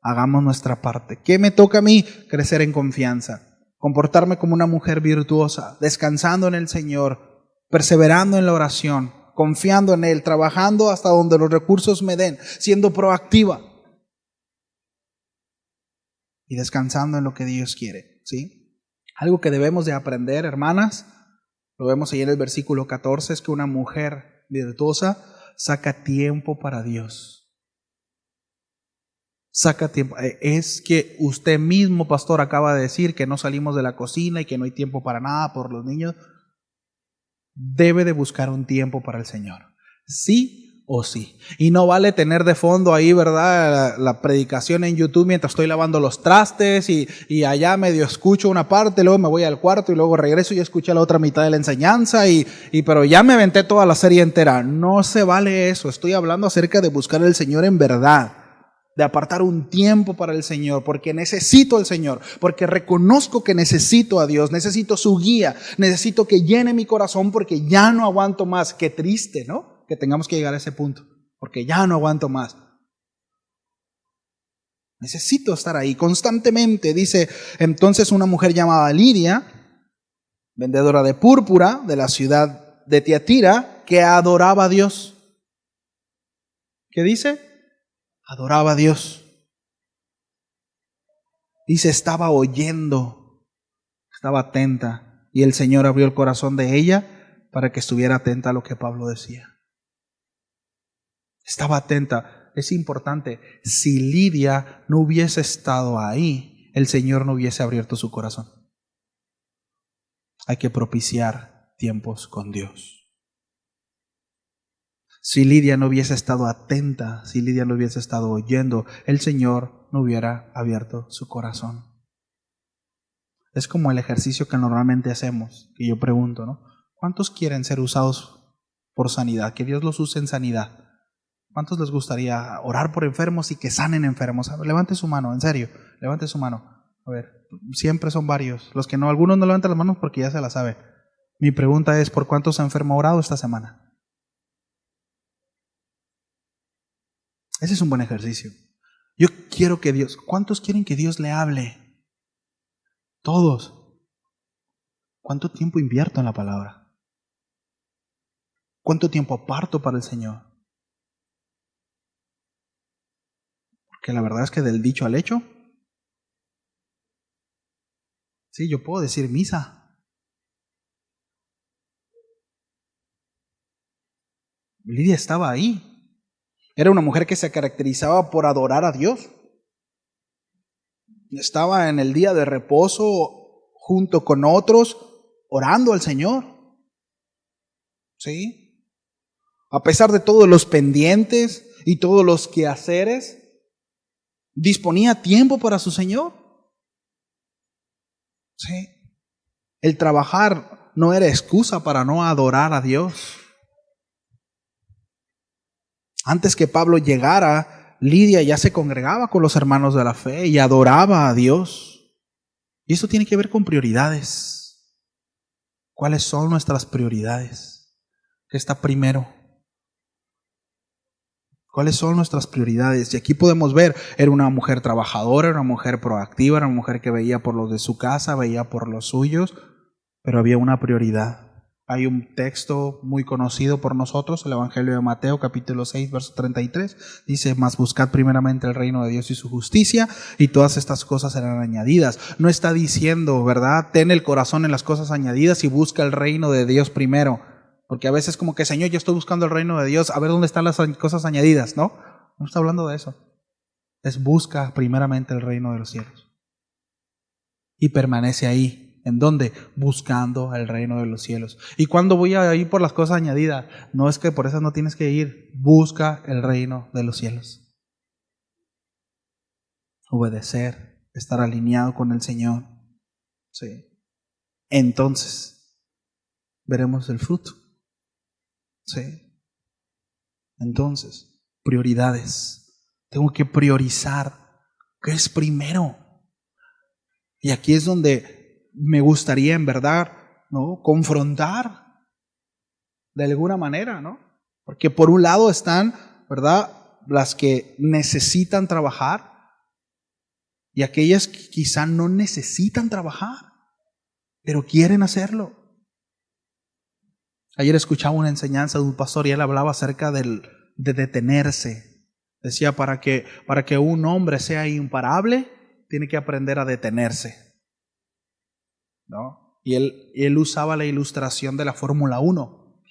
Hagamos nuestra parte. ¿Qué me toca a mí? Crecer en confianza, comportarme como una mujer virtuosa, descansando en el Señor, perseverando en la oración, confiando en Él, trabajando hasta donde los recursos me den, siendo proactiva y descansando en lo que Dios quiere, ¿sí? Algo que debemos de aprender, hermanas, lo vemos ahí en el versículo 14, es que una mujer virtuosa saca tiempo para Dios. Saca tiempo. Es que usted mismo, pastor, acaba de decir que no salimos de la cocina y que no hay tiempo para nada por los niños. Debe de buscar un tiempo para el Señor. Sí o sí. Y no vale tener de fondo ahí, ¿verdad? La predicación en YouTube mientras estoy lavando los trastes y allá medio escucho una parte, luego me voy al cuarto y luego regreso y escucho la otra mitad de la enseñanza pero ya me aventé toda la serie entera. No se vale eso. Estoy hablando acerca de buscar al Señor en verdad. De apartar un tiempo para el Señor, porque necesito al Señor, porque reconozco que necesito a Dios, necesito su guía, necesito que llene mi corazón porque ya no aguanto más. Qué triste, ¿no? Que tengamos que llegar a ese punto, porque ya no aguanto más. Necesito estar ahí constantemente. Dice entonces una mujer llamada Lidia, vendedora de púrpura de la ciudad de Tiatira, que adoraba a Dios. ¿Qué dice? Adoraba a Dios. Dice, estaba oyendo, estaba atenta. Y el Señor abrió el corazón de ella para que estuviera atenta a lo que Pablo decía. Estaba atenta. Es importante. Si Lidia no hubiese estado ahí, el Señor no hubiese abierto su corazón. Hay que propiciar tiempos con Dios. Si Lidia no hubiese estado atenta, si Lidia no hubiese estado oyendo, el Señor no hubiera abierto su corazón. Es como el ejercicio que normalmente hacemos, que yo pregunto, ¿no? ¿Cuántos quieren ser usados por sanidad? Que Dios los use en sanidad. ¿Cuántos les gustaría orar por enfermos y que sanen enfermos? A ver, levante su mano, en serio, levante su mano. A ver, siempre son varios. Los que no, algunos no levantan las manos porque ya se la sabe. Mi pregunta es, ¿por cuántos se ha orado esta semana? Ese es un buen ejercicio. Yo quiero que Dios, ¿cuántos quieren que Dios le hable? Todos. ¿Cuánto tiempo invierto en la palabra? ¿Cuánto tiempo aparto para el Señor? Porque la verdad es que del dicho al hecho, sí, yo puedo decir misa. Lidia estaba ahí. Era una mujer que se caracterizaba por adorar a Dios. Estaba en el día de reposo junto con otros orando al Señor. ¿Sí? A pesar de todos los pendientes y todos los quehaceres, disponía tiempo para su Señor. Sí. El trabajar no era excusa para no adorar a Dios. Antes que Pablo llegara, Lidia ya se congregaba con los hermanos de la fe y adoraba a Dios. Y eso tiene que ver con prioridades. ¿Cuáles son nuestras prioridades? ¿Qué está primero? ¿Cuáles son nuestras prioridades? Y aquí podemos ver, era una mujer trabajadora, era una mujer proactiva, era una mujer que veía por los de su casa, veía por los suyos, pero había una prioridad. Hay un texto muy conocido por nosotros, el Evangelio de Mateo, capítulo 6, verso 33, dice: mas buscad primeramente el reino de Dios y su justicia, y todas estas cosas serán añadidas. No está diciendo, ¿verdad?, ten el corazón en las cosas añadidas y busca el reino de Dios primero. Porque a veces como que, Señor, yo estoy buscando el reino de Dios, a ver dónde están las cosas añadidas, ¿no? No está hablando de eso. Es busca primeramente el reino de los cielos. Y permanece ahí. ¿En dónde? Buscando el reino de los cielos. ¿Y cuándo voy a ir por las cosas añadidas? No es que por eso no tienes que ir. Busca el reino de los cielos. Obedecer, estar alineado con el Señor. Sí. Entonces, veremos el fruto. Sí. Entonces, prioridades. Tengo que priorizar qué es primero. Y aquí es donde me gustaría, en verdad, ¿no?, confrontar de alguna manera, ¿no? Porque por un lado están, ¿verdad?, las que necesitan trabajar y aquellas que quizá no necesitan trabajar, pero quieren hacerlo. Ayer escuchaba una enseñanza de un pastor y él hablaba acerca de detenerse. Decía, para que un hombre sea imparable, tiene que aprender a detenerse, ¿no? Y él usaba la ilustración de la Fórmula 1.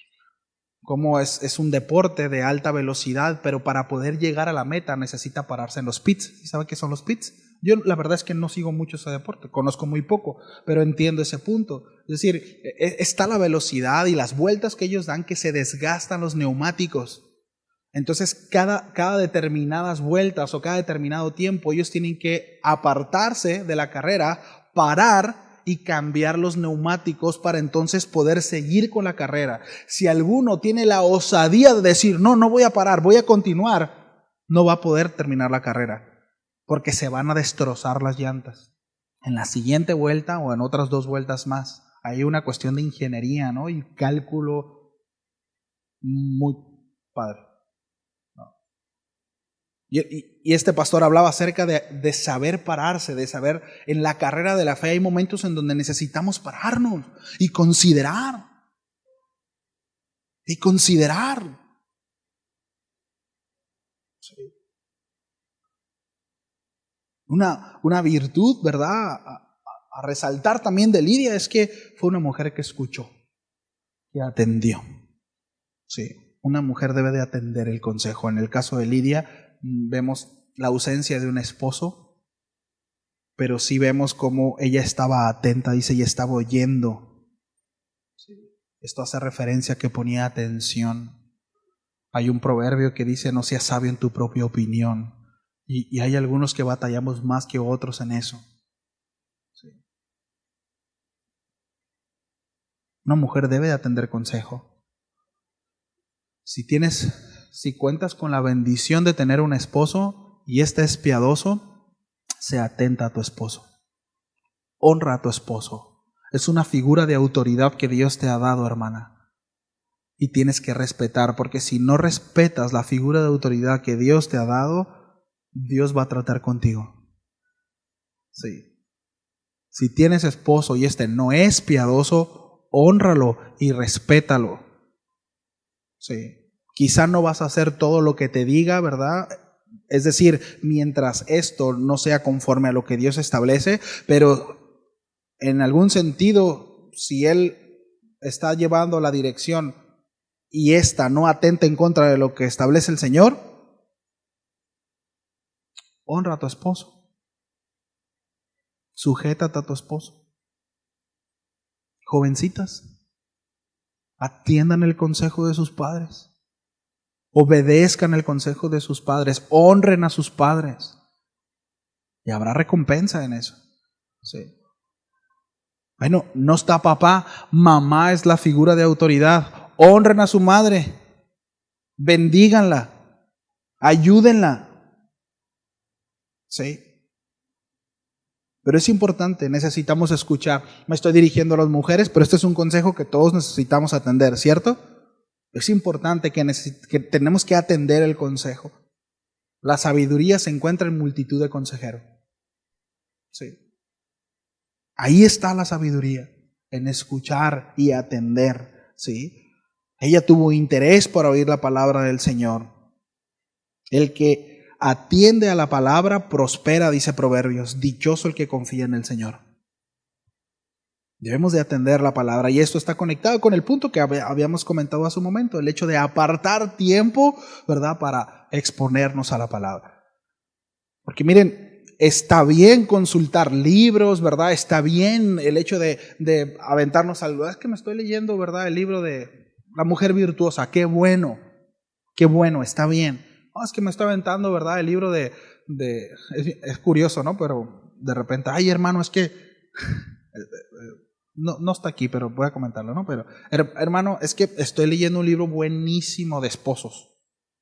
Como es un deporte de alta velocidad, pero para poder llegar a la meta necesita pararse en los pits. ¿Y sabe qué son los pits? Yo la verdad es que no sigo mucho ese deporte, conozco muy poco, pero entiendo ese punto. Es decir, está la velocidad y las vueltas que ellos dan que se desgastan los neumáticos. Entonces, cada determinadas vueltas o cada determinado tiempo, ellos tienen que apartarse de la carrera, parar y cambiar los neumáticos para entonces poder seguir con la carrera. Si alguno tiene la osadía de decir, no voy a parar, voy a continuar, no va a poder terminar la carrera, porque se van a destrozar las llantas. En la siguiente vuelta o en otras 2 vueltas más, hay una cuestión de ingeniería, ¿no?, y cálculo muy padre. Y este pastor hablaba acerca de saber pararse, de saber, en la carrera de la fe hay momentos en donde necesitamos pararnos y considerar. Y considerar. Sí. Una virtud, ¿verdad?, a resaltar también de Lidia es que fue una mujer que escuchó, que atendió. Sí, una mujer debe de atender el consejo. En el caso de Lidia vemos la ausencia de un esposo, pero sí vemos cómo ella estaba atenta, dice, y estaba oyendo. Sí. Esto hace referencia a que ponía atención. Hay un proverbio que dice, no seas sabio en tu propia opinión. Y hay algunos que batallamos más que otros en eso. Sí. Una mujer debe de atender consejo. Si cuentas con la bendición de tener un esposo y este es piadoso, sea atenta a tu esposo. Honra a tu esposo. Es una figura de autoridad que Dios te ha dado, hermana. Y tienes que respetar, porque si no respetas la figura de autoridad que Dios te ha dado, Dios va a tratar contigo. Sí. Si tienes esposo y este no es piadoso, hónralo y respétalo. Sí. Quizá no vas a hacer todo lo que te diga, ¿verdad? Es decir, mientras esto no sea conforme a lo que Dios establece, pero en algún sentido, si Él está llevando la dirección y esta no atenta en contra de lo que establece el Señor, honra a tu esposo. Sujétate a tu esposo. Jovencitas, atiendan el consejo de sus padres. Obedezcan el consejo de sus padres, honren a sus padres y habrá recompensa en eso. Sí. Bueno, no está papá, mamá es la figura de autoridad. Honren a su madre, bendíganla, ayúdenla. ¿Sí? Pero es importante, necesitamos escuchar. Me estoy dirigiendo a las mujeres, pero este es un consejo que todos necesitamos atender, ¿cierto? Es importante que tenemos que atender el consejo. La sabiduría se encuentra en multitud de consejeros. Sí. Ahí está la sabiduría, en escuchar y atender. ¿Sí? Ella tuvo interés por oír la palabra del Señor. El que atiende a la palabra prospera, dice Proverbios. Dichoso el que confía en el Señor. Debemos de atender la palabra, y esto está conectado con el punto que habíamos comentado hace un momento, el hecho de apartar tiempo, ¿verdad?, para exponernos a la palabra. Porque miren, está bien consultar libros, ¿verdad? Está bien el hecho de aventarnos algo. Es que me estoy leyendo, ¿verdad?, el libro de La mujer virtuosa. Qué bueno, está bien. No, es que me estoy aventando, ¿verdad?, el libro es curioso, ¿no? Pero de repente, ay, hermano, es que no está aquí, pero voy a comentarlo, ¿no? Pero, hermano, es que estoy leyendo un libro buenísimo de esposos.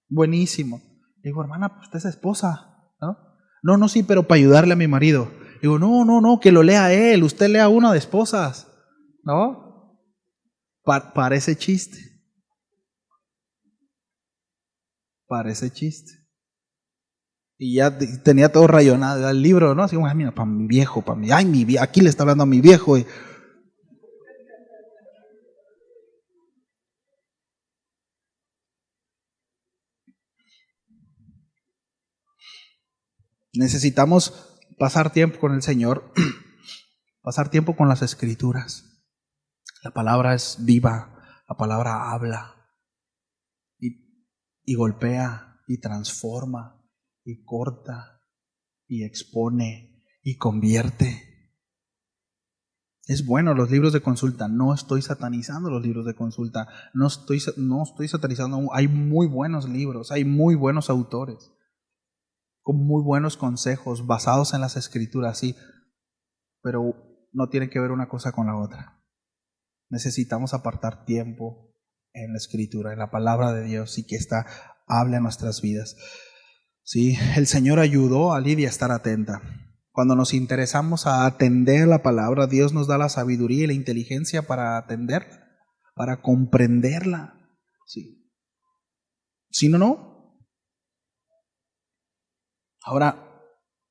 Buenísimo. Digo, hermana, pues usted es esposa, ¿no? No, sí, pero para ayudarle a mi marido. Digo, no, que lo lea él. Usted lea uno de esposas, ¿no? Parece chiste. Parece chiste. Y ya tenía todo rayonado el libro, ¿no? Así como, ay, mira, para mi viejo, aquí le está hablando a mi viejo. Y necesitamos pasar tiempo con el Señor, pasar tiempo con las Escrituras. La palabra es viva, la palabra habla y golpea y transforma y corta y expone y convierte. Es bueno los libros de consulta, no estoy satanizando los libros de consulta, no estoy satanizando, hay muy buenos libros, hay muy buenos autores, con muy buenos consejos basados en las Escrituras, sí, pero no tiene que ver una cosa con la otra. Necesitamos apartar tiempo en la Escritura, en la palabra de Dios, y que esta hable a nuestras vidas. Sí, el Señor ayudó a Lidia a estar atenta. Cuando nos interesamos a atender la palabra, Dios nos da la sabiduría y la inteligencia para atenderla, para comprenderla. Sí. Si no. Ahora,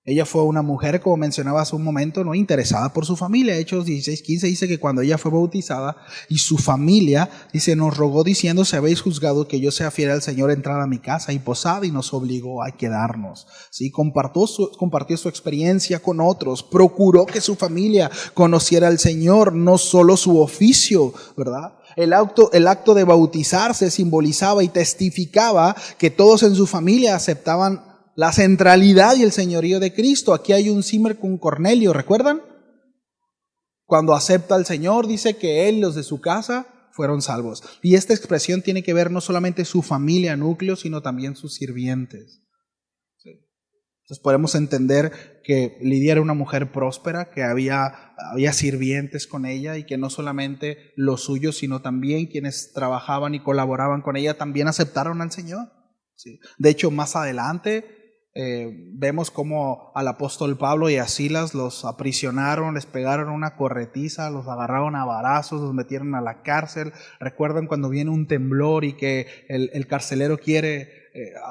ella fue una mujer, como mencionaba hace un momento, no interesada por su familia. Hechos 16:15 dice que cuando ella fue bautizada y su familia, dice, nos rogó diciendo, si habéis juzgado que yo sea fiel al Señor, entrar a mi casa y posada, y nos obligó a quedarnos. ¿Sí? Compartió su experiencia con otros, procuró que su familia conociera al Señor, no solo su oficio, ¿verdad? El acto de bautizarse simbolizaba y testificaba que todos en su familia aceptaban la centralidad y el señorío de Cristo. Aquí hay un símil con Cornelio, ¿recuerdan? Cuando acepta al Señor, dice que él y los de su casa fueron salvos. Y esta expresión tiene que ver no solamente su familia núcleo, sino también sus sirvientes. Sí. Entonces podemos entender que Lidia era una mujer próspera, que había sirvientes con ella y que no solamente los suyos, sino también quienes trabajaban y colaboraban con ella también aceptaron al Señor. Sí. De hecho, más adelante vemos cómo al apóstol Pablo y a Silas los aprisionaron, les pegaron una corretiza, los agarraron a varazos, los metieron a la cárcel. Recuerdan cuando viene un temblor y que el carcelero quiere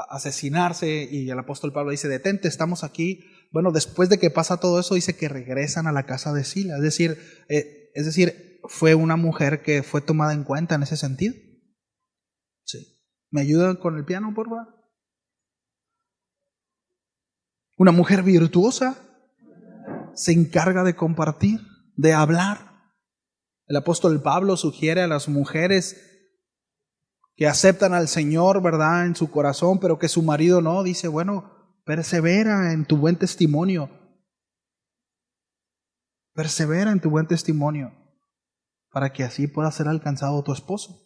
asesinarse y el apóstol Pablo dice, detente, estamos aquí. Bueno, después de que pasa todo eso, dice que regresan a la casa de Silas. Es decir, fue una mujer que fue tomada en cuenta en ese sentido. Sí. ¿Me ayudan con el piano, por favor? Una mujer virtuosa se encarga de compartir, de hablar. El apóstol Pablo sugiere a las mujeres que aceptan al Señor, ¿verdad?, en su corazón, pero que su marido no. Dice, bueno, persevera en tu buen testimonio. Persevera en tu buen testimonio para que así pueda ser alcanzado tu esposo.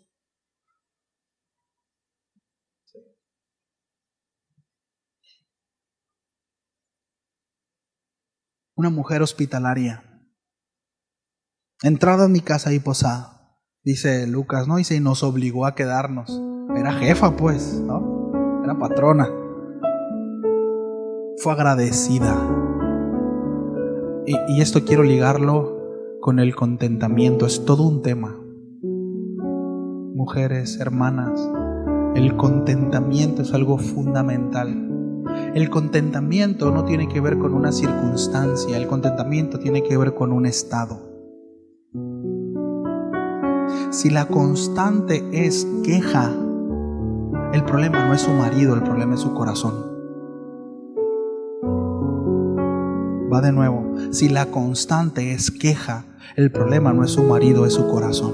Una mujer hospitalaria. Entrada en mi casa y posada, dice Lucas, ¿no? Dice, y nos obligó a quedarnos. Era jefa, pues, ¿no? Era patrona. Fue agradecida. Y esto quiero ligarlo con el contentamiento. Es todo un tema. Mujeres, hermanas, el contentamiento es algo fundamental. El contentamiento no tiene que ver con una circunstancia. El contentamiento tiene que ver con un estado. Si la constante es queja, el problema no es su marido, el problema es su corazón. Va de nuevo. Si la constante es queja, el problema no es su marido, es su corazón.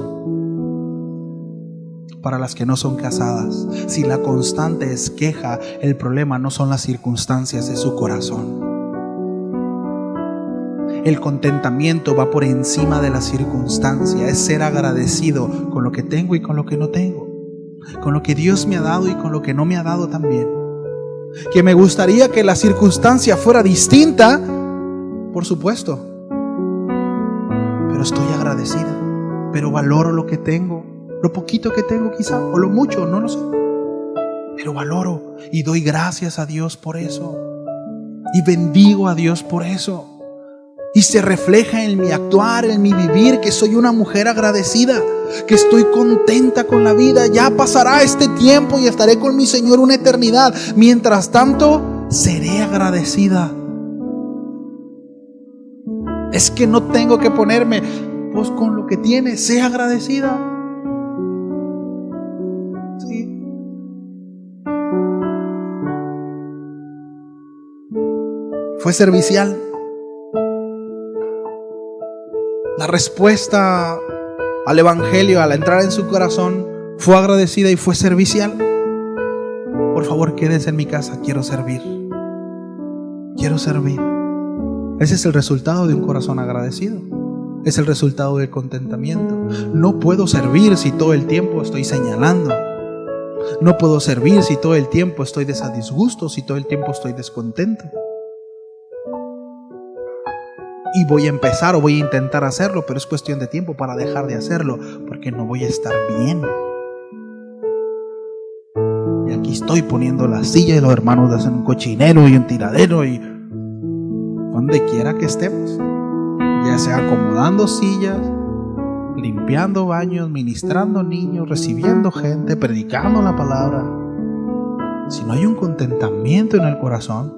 Para las que no son casadas, si la constante es queja, el problema no son las circunstancias, es su corazón. El contentamiento va por encima de la circunstancia, es ser agradecido con lo que tengo y con lo que no tengo, con lo que Dios me ha dado y con lo que no me ha dado también. Que me gustaría que la circunstancia fuera distinta, por supuesto, pero estoy agradecida, pero valoro lo que tengo, lo poquito que tengo quizá, o lo mucho, no lo sé, pero valoro y doy gracias a Dios por eso y bendigo a Dios por eso. Y se refleja en mi actuar, en mi vivir, que soy una mujer agradecida, que estoy contenta con la vida. Ya pasará este tiempo y estaré con mi Señor una eternidad. Mientras tanto, seré agradecida. Es que no tengo que ponerme, pues con lo que tiene, sé agradecida. Sí. Fue servicial. La respuesta al Evangelio, al entrar en su corazón, fue agradecida y fue servicial. Por favor, quédense en mi casa, quiero servir. Quiero servir. Ese es el resultado de un corazón agradecido. Es el resultado del contentamiento. No puedo servir si todo el tiempo estoy señalando. No puedo servir si todo el tiempo estoy a disgusto, si todo el tiempo estoy descontento. Y voy a empezar o voy a intentar hacerlo, pero es cuestión de tiempo para dejar de hacerlo, porque no voy a estar bien. Y aquí estoy poniendo la silla y los hermanos hacen un cochinero y un tiradero y donde quiera que estemos, ya sea acomodando sillas, limpiando baños, ministrando niños, recibiendo gente, predicando la palabra. Si no hay un contentamiento en el corazón,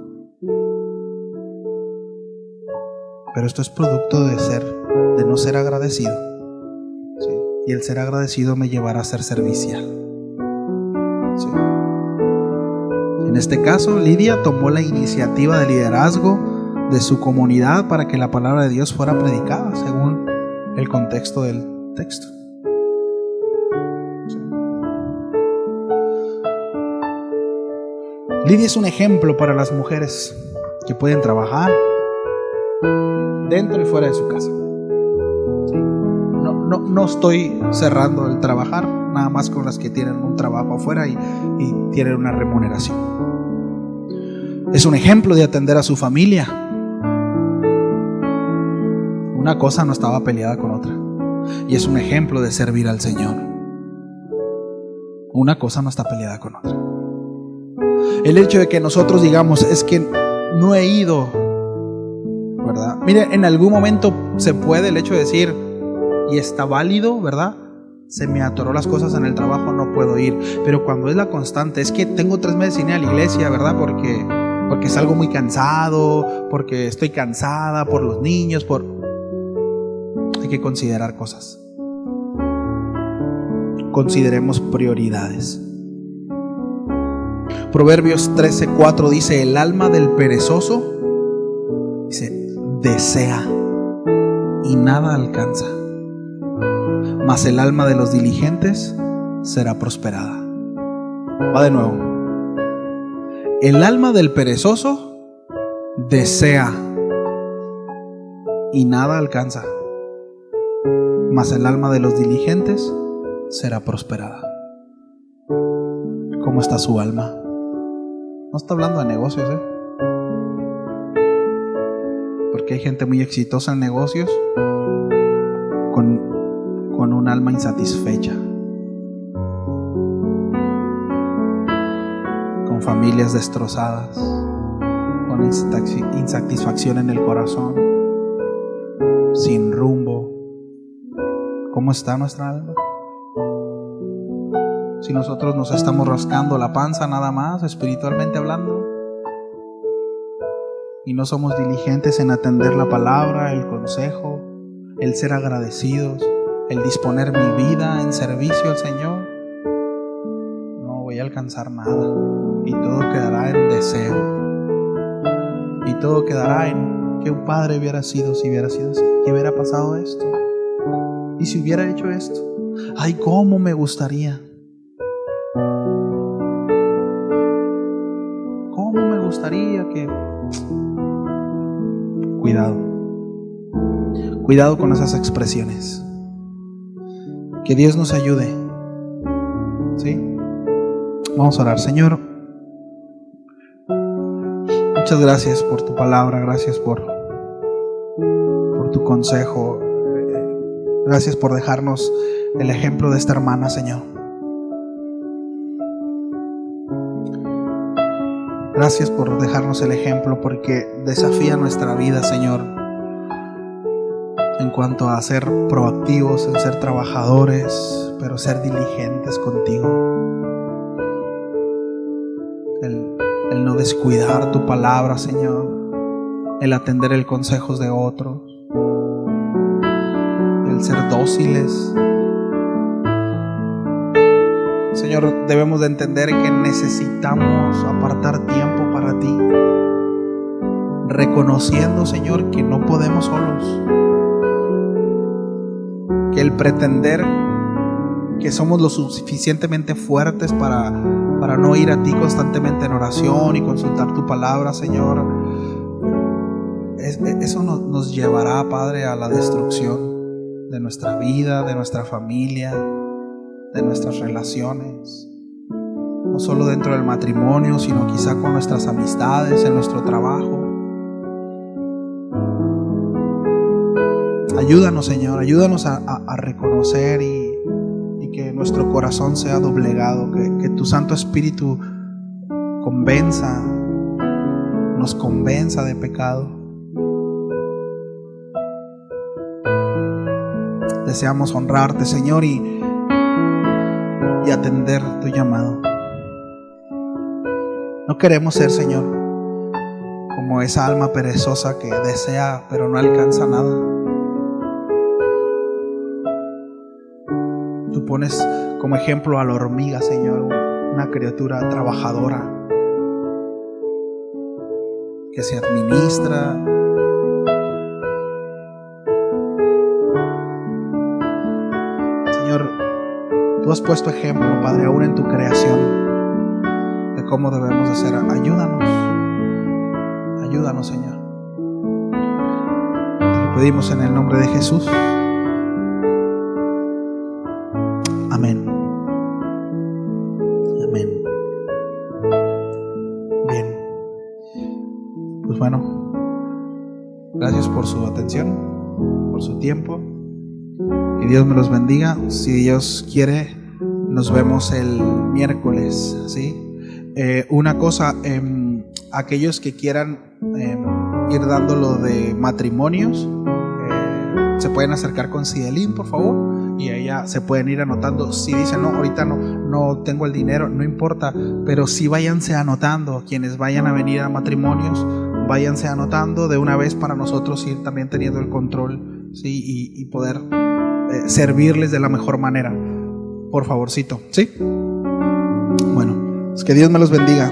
pero esto es producto de no ser agradecido. ¿Sí? Y el ser agradecido me llevará a ser servicial. ¿Sí? En este caso, Lidia tomó la iniciativa de liderazgo de su comunidad para que la palabra de Dios fuera predicada según el contexto del texto. ¿Sí? Lidia es un ejemplo para las mujeres que pueden trabajar dentro y fuera de su casa. ¿Sí? No estoy cerrando el trabajar, nada más con las que tienen un trabajo afuera y tienen una remuneración. Es un ejemplo de atender a su familia. Una cosa no estaba peleada con otra. Y es un ejemplo de servir al Señor. Una cosa no está peleada con otra. El hecho de que nosotros digamos, es que no he ido, ¿verdad? Mire, en algún momento se puede el hecho de decir, y está válido, ¿verdad? Se me atoró las cosas en el trabajo, no puedo ir. Pero cuando es la constante, es que tengo 3 meses sin ir a la iglesia, ¿verdad? Porque salgo muy cansado, porque estoy cansada por los niños, hay que considerar cosas. Consideremos prioridades. Proverbios 13:4 dice, el alma del perezoso, dice, desea y nada alcanza, mas el alma de los diligentes será prosperada. Va de nuevo. El alma del perezoso desea y nada alcanza, mas el alma de los diligentes será prosperada. ¿Cómo está su alma? No está hablando de negocios, porque hay gente muy exitosa en negocios con un alma insatisfecha, con familias destrozadas, con insatisfacción en el corazón, sin rumbo. ¿Cómo está nuestra alma? Si nosotros nos estamos rascando la panza nada más, espiritualmente hablando, y no somos diligentes en atender la palabra, el consejo, el ser agradecidos, el disponer mi vida en servicio al Señor, no voy a alcanzar nada, y todo quedará en deseo, y todo quedará en que un padre hubiera sido si hubiera sido así, que hubiera pasado esto, y si hubiera hecho esto, ay, cómo me gustaría. ¿Cómo me gustaría que... Cuidado con esas expresiones. Que Dios nos ayude. ¿Sí? Vamos a orar. Señor, muchas gracias por tu palabra, gracias por tu consejo, gracias por dejarnos el ejemplo de esta hermana, Señor. Gracias por dejarnos el ejemplo, porque desafía nuestra vida, Señor, en cuanto a ser proactivos, en ser trabajadores, pero ser diligentes contigo. El no descuidar tu palabra, Señor, el atender el consejo de otros, el ser dóciles. Señor, debemos de entender que necesitamos apartar tiempo para ti, reconociendo, Señor, que no podemos solos, que el pretender que somos lo suficientemente fuertes para no ir a ti constantemente en oración y consultar tu palabra, Señor, eso nos llevará, Padre, a la destrucción de nuestra vida, de nuestra familia, de nuestras relaciones, no solo dentro del matrimonio, sino quizá con nuestras amistades, en nuestro trabajo. Ayúdanos, Señor, ayúdanos a reconocer y que nuestro corazón sea doblegado, que tu Santo Espíritu nos convenza de pecado. Deseamos honrarte, Señor, y atender tu llamado. No queremos ser, Señor, como esa alma perezosa que desea pero no alcanza nada. Tú pones como ejemplo a la hormiga, Señor, una criatura trabajadora que se administra, Señor. Tú has puesto ejemplo, Padre, aún en tu creación, de cómo debemos de ser. Ayúdanos, Señor. Te lo pedimos en el nombre de Jesús. Amén. Amén. Bien. Pues bueno, gracias por su atención, por su tiempo. Que Dios me los bendiga. Si Dios quiere, nos vemos el miércoles, ¿sí? Una cosa, aquellos que quieran ir dando lo de matrimonios, se pueden acercar con Cidelín, por favor, y ella se pueden ir anotando. Si dicen, no, ahorita no tengo el dinero, no importa, pero sí váyanse anotando. Quienes vayan a venir a matrimonios, váyanse anotando de una vez para nosotros ir también teniendo el control, ¿sí? Y poder servirles de la mejor manera, por favorcito, ¿sí? Bueno, pues que Dios me los bendiga.